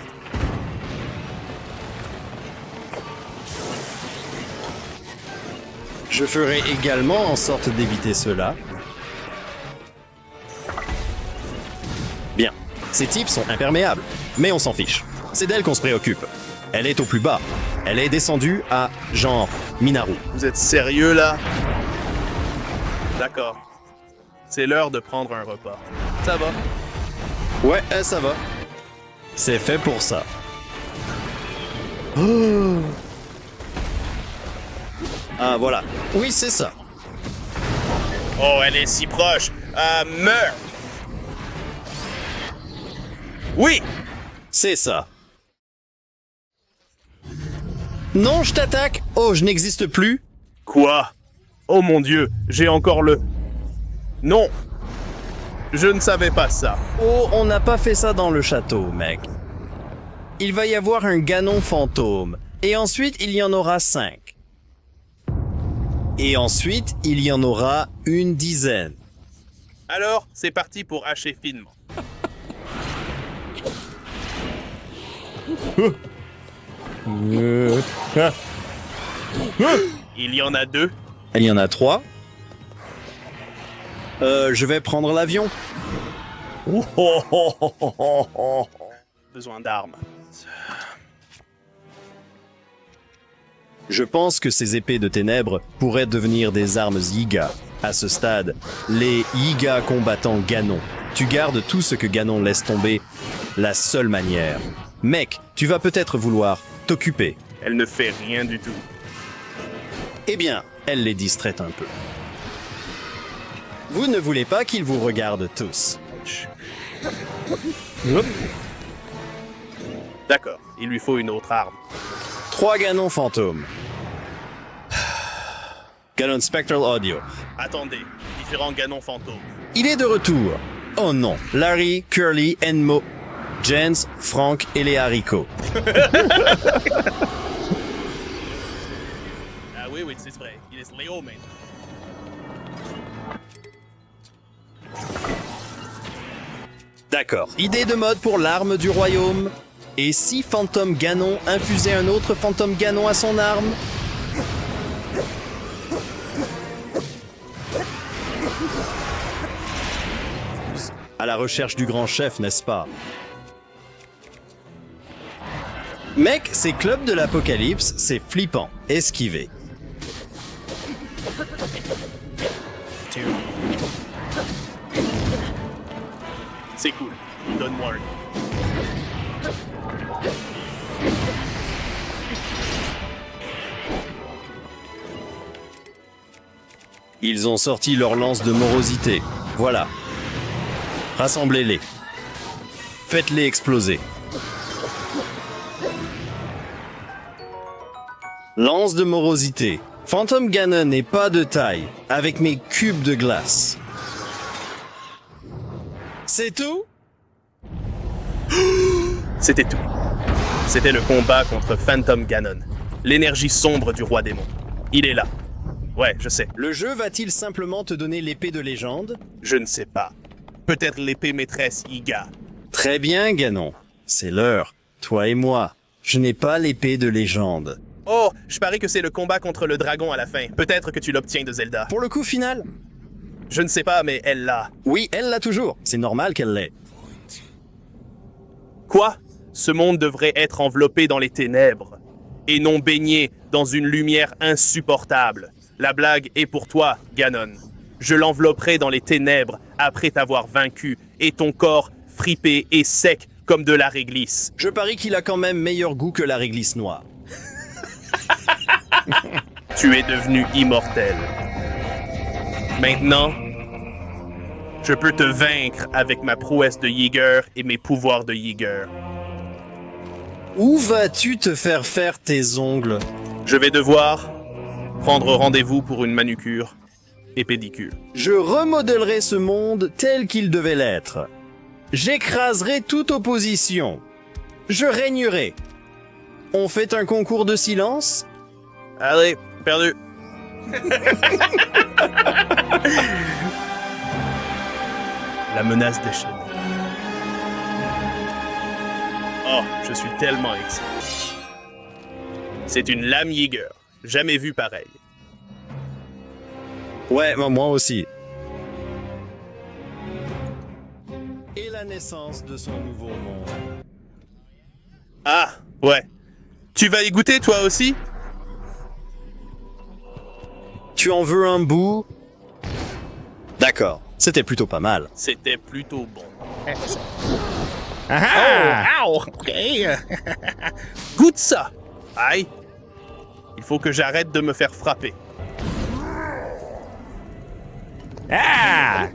Je ferai également en sorte d'éviter cela. Bien, ces types sont imperméables, mais on s'en fiche. C'est d'elle qu'on se préoccupe. Elle est au plus bas. Elle est descendue à, genre, Minaru. Vous êtes sérieux là? D'accord. C'est l'heure de prendre un repas. Ça va. Ouais, ça va. C'est fait pour ça. Ah, voilà. Oui, c'est ça. Oh, elle est si proche. Meurs! Oui! C'est ça. Non, je t'attaque. Oh, je n'existe plus. Quoi? Oh mon Dieu, j'ai encore le... Non! Je ne savais pas ça. Oh, on n'a pas fait ça dans le château, mec. Il va y avoir un Ganon fantôme. Et ensuite, il y en aura 5. Et ensuite, il y en aura une dizaine. Alors, c'est parti pour hacher finement. Il y en a 2. Il y en a 3. Je vais prendre l'avion. Besoin d'armes. Je pense que ces épées de ténèbres pourraient devenir des armes Yiga. À ce stade, les Yiga combattants Ganon. Tu gardes tout ce que Ganon laisse tomber, la seule manière. Mec, tu vas peut-être vouloir t'occuper. Elle ne fait rien du tout. Eh bien, elle les distrait un peu. Vous ne voulez pas qu'ils vous regardent tous. D'accord, il lui faut une autre arme. 3 Ganons fantômes. Ganon Spectral Audio. Attendez, différents Ganons fantômes. Il est de retour. Oh non, Larry, Curly, Enmo, Jens, Frank et les haricots. Ah oui, oui, c'est vrai. Il est Léo maintenant. D'accord. Idée de mode pour l'arme du royaume. Et si Phantom Ganon infusait un autre Phantom Ganon à son arme? À la recherche du grand chef, n'est-ce pas? Mec, ces clubs de l'apocalypse, c'est flippant. Esquiver. C'est cool. Donne-moi un. Ils ont sorti leur lance de morosité. Voilà. Rassemblez-les. Faites-les exploser. Lance de morosité. Phantom Ganon n'est pas de taille, avec mes cubes de glace. C'est tout? C'était tout. C'était le combat contre Phantom Ganon, l'énergie sombre du roi démon. Il est là. Ouais, je sais. Le jeu va-t-il simplement te donner l'épée de légende? Je ne sais pas. Peut-être l'épée maîtresse Yiga. Très bien, Ganon. C'est l'heure. Toi et moi. Je n'ai pas l'épée de légende. Oh, je parie que c'est le combat contre le dragon à la fin. Peut-être que tu l'obtiens de Zelda. Pour le coup final? Je ne sais pas, mais elle l'a. Oui, elle l'a toujours. C'est normal qu'elle l'ait. Quoi? Ce monde devrait être enveloppé dans les ténèbres, et non baigné dans une lumière insupportable. La blague est pour toi, Ganon. Je l'envelopperai dans les ténèbres après t'avoir vaincu, et ton corps fripé et sec comme de la réglisse. Je parie qu'il a quand même meilleur goût que la réglisse noire. Tu es devenu immortel. Maintenant, je peux te vaincre avec ma prouesse de Yeager et mes pouvoirs de Yeager. Où vas-tu te faire tes ongles? Je vais devoir prendre rendez-vous pour une manucure et pédicure. Je remodellerai ce monde tel qu'il devait l'être. J'écraserai toute opposition. Je régnerai. On fait un concours de silence? Allez, perdu. La menace déchaînée. Oh, je suis tellement excité. C'est une lame Yeager. Jamais vu pareil. Ouais, moi aussi. Et la naissance de son nouveau monde. Ah, ouais. Tu vas y goûter toi aussi? Tu en veux un bout? D'accord, c'était plutôt pas mal. C'était plutôt bon. Ah! Oh! OK. Goûte ça! Aïe! Il faut que j'arrête de me faire frapper. Ah!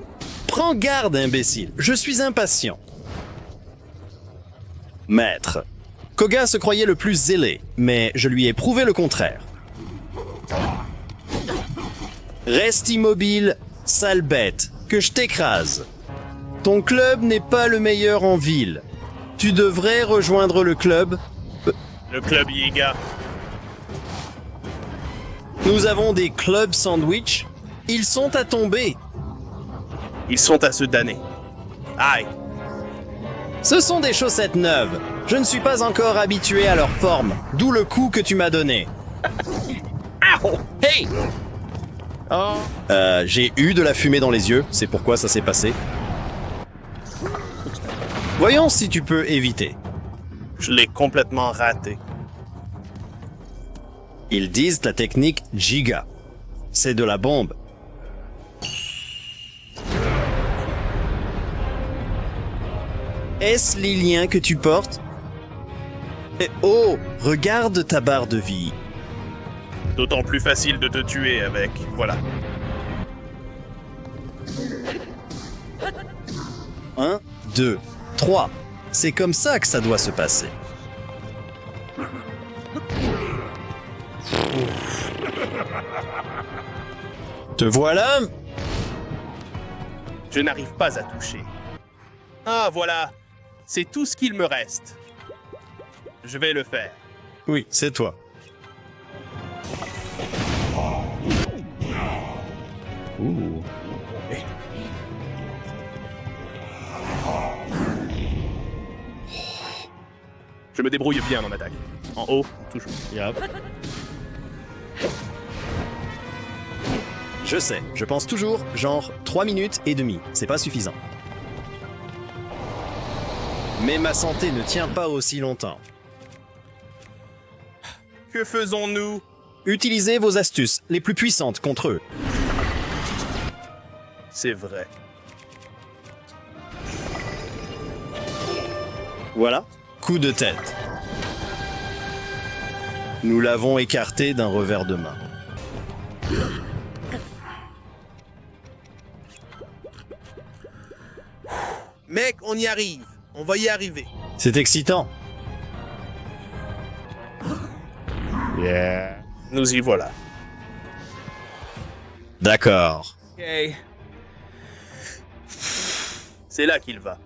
Prends garde, imbécile, je suis impatient. Maître. Koga se croyait le plus zélé, mais je lui ai prouvé le contraire. Reste immobile, sale bête, que je t'écrase. Ton club n'est pas le meilleur en ville. Tu devrais rejoindre le club. Le club Yiga. Nous avons des clubs sandwich. Ils sont à tomber. Ils sont à se damner. Aïe! Ce sont des chaussettes neuves. Je ne suis pas encore habitué à leur forme, d'où le coup que tu m'as donné. Hey! Oh. J'ai eu de la fumée dans les yeux, c'est pourquoi ça s'est passé. Voyons si tu peux éviter. Je l'ai complètement raté. Ils disent la technique Giga. C'est de la bombe. Est-ce les liens que tu portes? Et oh, regarde ta barre de vie. D'autant plus facile de te tuer avec. Voilà. 1, 2, 3. C'est comme ça que ça doit se passer. Te voilà? Je n'arrive pas à toucher. Ah, voilà. C'est tout ce qu'il me reste. Je vais le faire. Oui, c'est toi. Ouh. Je me débrouille bien en attaque. En haut, toujours. Je sais, je pense toujours, genre 3 minutes et demie, c'est pas suffisant. Mais ma santé ne tient pas aussi longtemps. Que faisons-nous? Utilisez vos astuces les plus puissantes contre eux. C'est vrai. Voilà, coup de tête. Nous l'avons écarté d'un revers de main. Mec, on y arrive. On va y arriver. C'est excitant. Yeah. Nous y voilà. D'accord. Ok. C'est là qu'il va.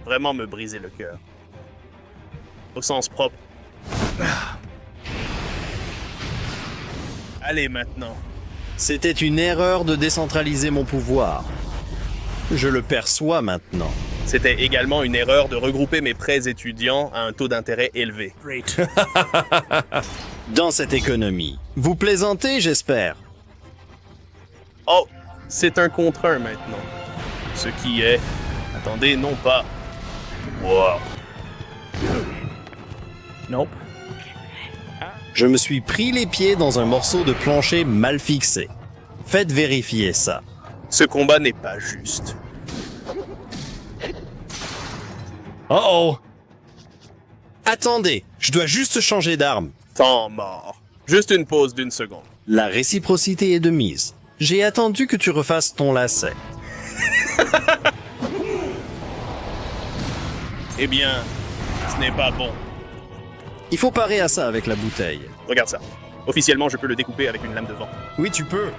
Vraiment me briser le cœur. Au sens propre. Allez maintenant. C'était une erreur de décentraliser mon pouvoir. Je le perçois maintenant. C'était également une erreur de regrouper mes prêts étudiants à un taux d'intérêt élevé. Dans cette économie. Vous plaisantez, j'espère. Oh, c'est un contre un maintenant. Ce qui est... Attendez, non pas... Wow. Nope. Je me suis pris les pieds dans un morceau de plancher mal fixé. Faites vérifier ça. Ce combat n'est pas juste. Uh-oh. Attendez, je dois juste changer d'arme. Temps mort. Juste une pause d'une seconde. La réciprocité est de mise. J'ai attendu que tu refasses ton lacet. Eh bien, ce n'est pas bon. Il faut parer à ça avec la bouteille. Regarde ça. Officiellement, je peux le découper avec une lame de vent. Oui, tu peux.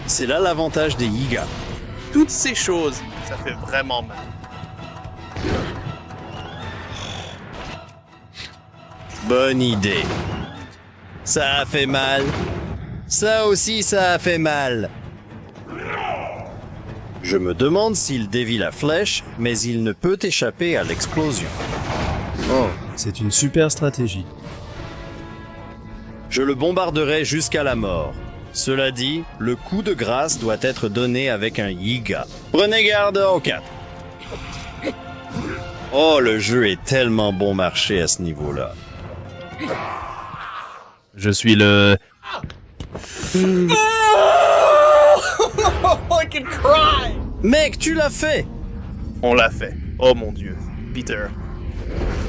C'est là l'avantage des Yiga. Toutes ces choses, ça fait vraiment mal. Bonne idée. Ça a fait mal. Ça aussi, ça a fait mal. Je me demande s'il dévie la flèche, mais il ne peut échapper à l'explosion. Oh, c'est une super stratégie. Je le bombarderai jusqu'à la mort. Cela dit, le coup de grâce doit être donné avec un Yiga. Prenez garde au 4. Oh, le jeu est tellement bon marché à ce niveau-là. Je suis le Mec, tu l'as fait! On l'a fait. Oh mon dieu. Peter.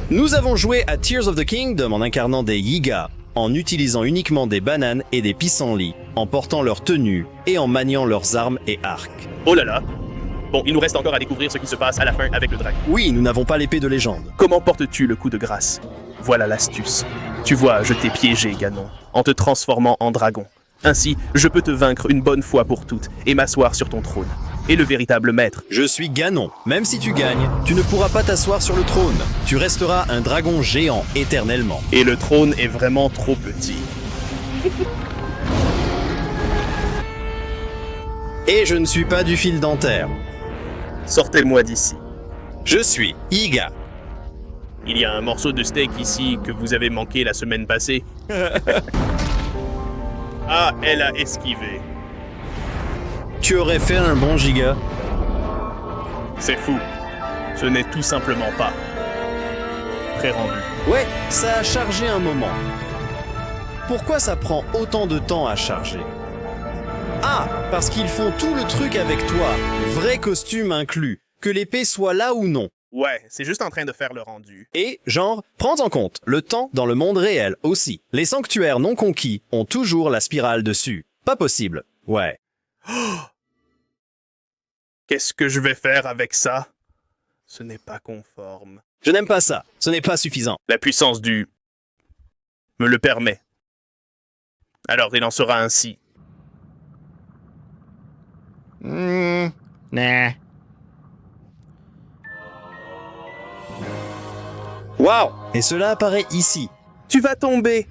Nous avons joué à Tears of the Kingdom en incarnant des Yiga, en utilisant uniquement des bananes et des pissenlits, en portant leur tenue et en maniant leurs armes et arcs. Oh là là. Bon, il nous reste encore à découvrir ce qui se passe à la fin avec le dragon. Oui, nous n'avons pas l'épée de légende. Comment portes-tu le coup de grâce? Voilà l'astuce. Tu vois, je t'ai piégé, Ganon, en te transformant en dragon. Ainsi, je peux te vaincre une bonne fois pour toutes et m'asseoir sur ton trône. Et le véritable maître. Je suis Ganon. Même si tu gagnes, tu ne pourras pas t'asseoir sur le trône. Tu resteras un dragon géant éternellement. Et le trône est vraiment trop petit. Et je ne suis pas du fil dentaire. Sortez-moi d'ici. Je suis Yiga. Il y a un morceau de steak ici que vous avez manqué la semaine passée. Ah, elle a esquivé. Tu aurais fait un bon giga. C'est fou. Ce n'est tout simplement pas pré-rendu. Ouais, ça a chargé un moment. Pourquoi ça prend autant de temps à charger? Ah, parce qu'ils font tout le truc avec toi, vrai costume inclus, que l'épée soit là ou non. Ouais, c'est juste en train de faire le rendu. Et, genre, prends en compte le temps dans le monde réel aussi. Les sanctuaires non conquis ont toujours la spirale dessus. Pas possible. Ouais. Qu'est-ce que je vais faire avec ça? Ce n'est pas conforme. Je n'aime pas ça. Ce n'est pas suffisant. La puissance du me le permet. Alors il en sera ainsi. Nah. Waouh! Et cela apparaît ici. Tu vas tomber.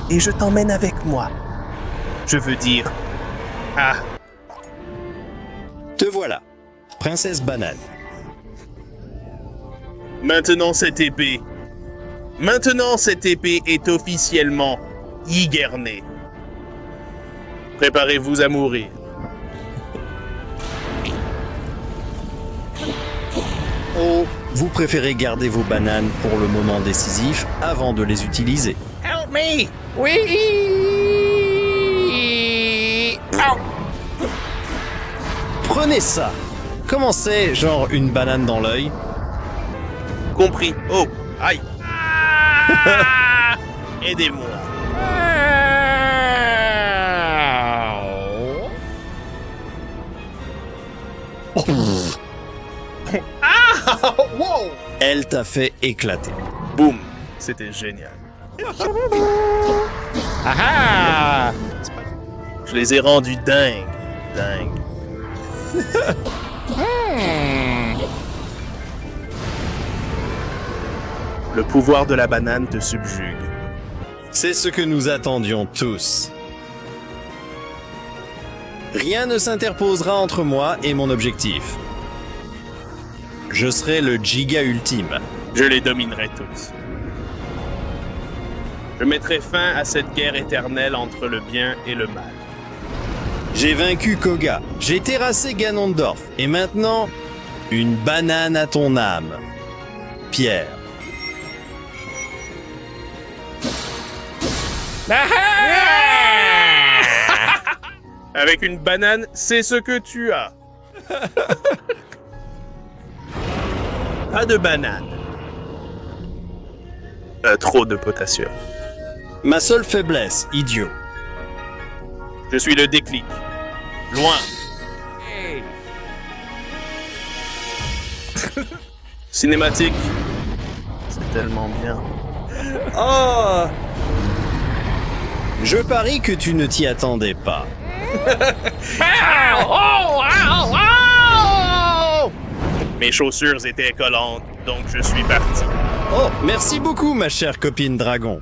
Et je t'emmène avec moi. Je veux dire... Ah, Te voilà. Princesse Banane. maintenant cette épée est officiellement hibernée. Préparez-vous à mourir. Oh, vous préférez garder vos bananes pour le moment décisif avant de les utiliser. Help me! Oui! Ow! Prenez ça. Comment c'est, genre une banane dans l'œil? Compris. Oh, aïe. Aidez-moi. Elle t'a fait éclater. Boum. C'était génial. Aha! Je les ai rendus dingues. Le pouvoir de la banane te subjugue. C'est ce que nous attendions tous. Rien ne s'interposera entre moi et mon objectif. Je serai le Giga ultime. Je les dominerai tous. Je mettrai fin à cette guerre éternelle entre le bien et le mal. J'ai vaincu Koga, j'ai terrassé Ganondorf, et maintenant, une banane à ton âme. Pierre. Avec une banane, c'est ce que tu as. Pas de banane. Trop de potassium. Ma seule faiblesse, idiot. Je suis le déclic. Loin. Cinématique. C'est tellement bien. Oh! Je parie que tu ne t'y attendais pas. Mes chaussures étaient collantes, donc je suis parti. Oh, merci beaucoup, ma chère copine dragon.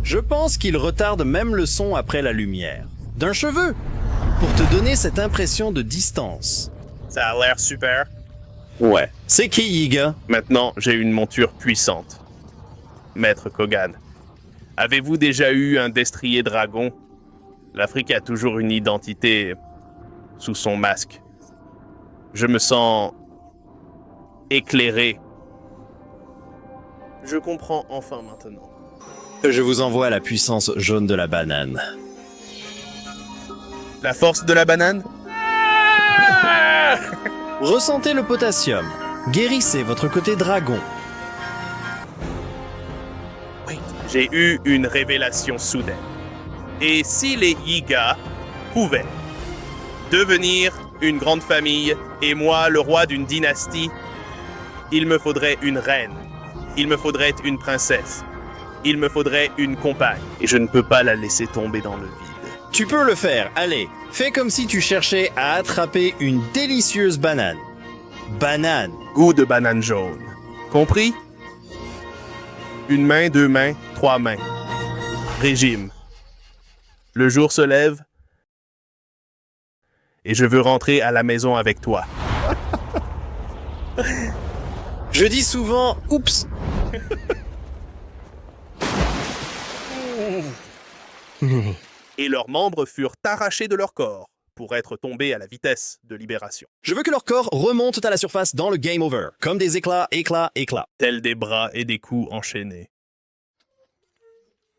Je pense qu'il retarde même le son après la lumière. D'un cheveu, pour te donner cette impression de distance. Ça a l'air super. Ouais. C'est qui, Yiga? Maintenant, j'ai une monture puissante. Maître Kogan, avez-vous déjà eu un destrier dragon? L'Afrique a toujours une identité sous son masque. Je me sens éclairé. Je comprends enfin maintenant. Je vous envoie la puissance jaune de la banane. La force de la banane? Ressentez le potassium. Guérissez votre côté dragon. J'ai eu une révélation soudaine. Et si les Yiga pouvaient devenir une grande famille et moi le roi d'une dynastie, il me faudrait une reine, il me faudrait une princesse, il me faudrait une compagne. Et je ne peux pas la laisser tomber dans le vide. Tu peux le faire, allez. Fais comme si tu cherchais à attraper une délicieuse banane. Banane. Goût de banane jaune. Compris? Une main, 2 mains, 3 mains. Régime. Le jour se lève et je veux rentrer à la maison avec toi. Je dis souvent « Oups ». Et leurs membres furent arrachés de leur corps pour être tombés à la vitesse de libération. Je veux que leur corps remonte à la surface dans le game over, comme des éclats, éclats, éclats. Tels des bras et des coups enchaînés.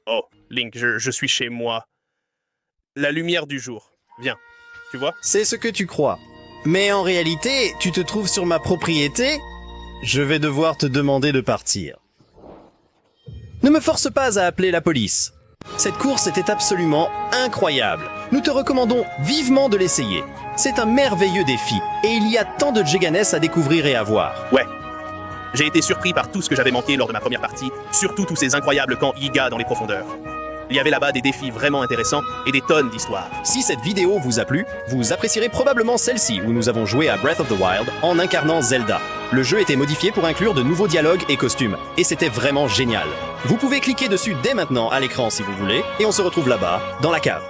Oh, Link, je suis chez moi. La lumière du jour. Viens, tu vois? C'est ce que tu crois. Mais en réalité, tu te trouves sur ma propriété. Je vais devoir te demander de partir. Ne me force pas à appeler la police. Cette course était absolument incroyable. Nous te recommandons vivement de l'essayer. C'est un merveilleux défi, et il y a tant de Jeganess à découvrir et à voir. Ouais. J'ai été surpris par tout ce que j'avais manqué lors de ma première partie, surtout tous ces incroyables camps Yiga dans les profondeurs. Il y avait là-bas des défis vraiment intéressants et des tonnes d'histoires. Si cette vidéo vous a plu, vous apprécierez probablement celle-ci où nous avons joué à Breath of the Wild en incarnant Zelda. Le jeu était modifié pour inclure de nouveaux dialogues et costumes, et c'était vraiment génial. Vous pouvez cliquer dessus dès maintenant à l'écran si vous voulez, et on se retrouve là-bas, dans la cave.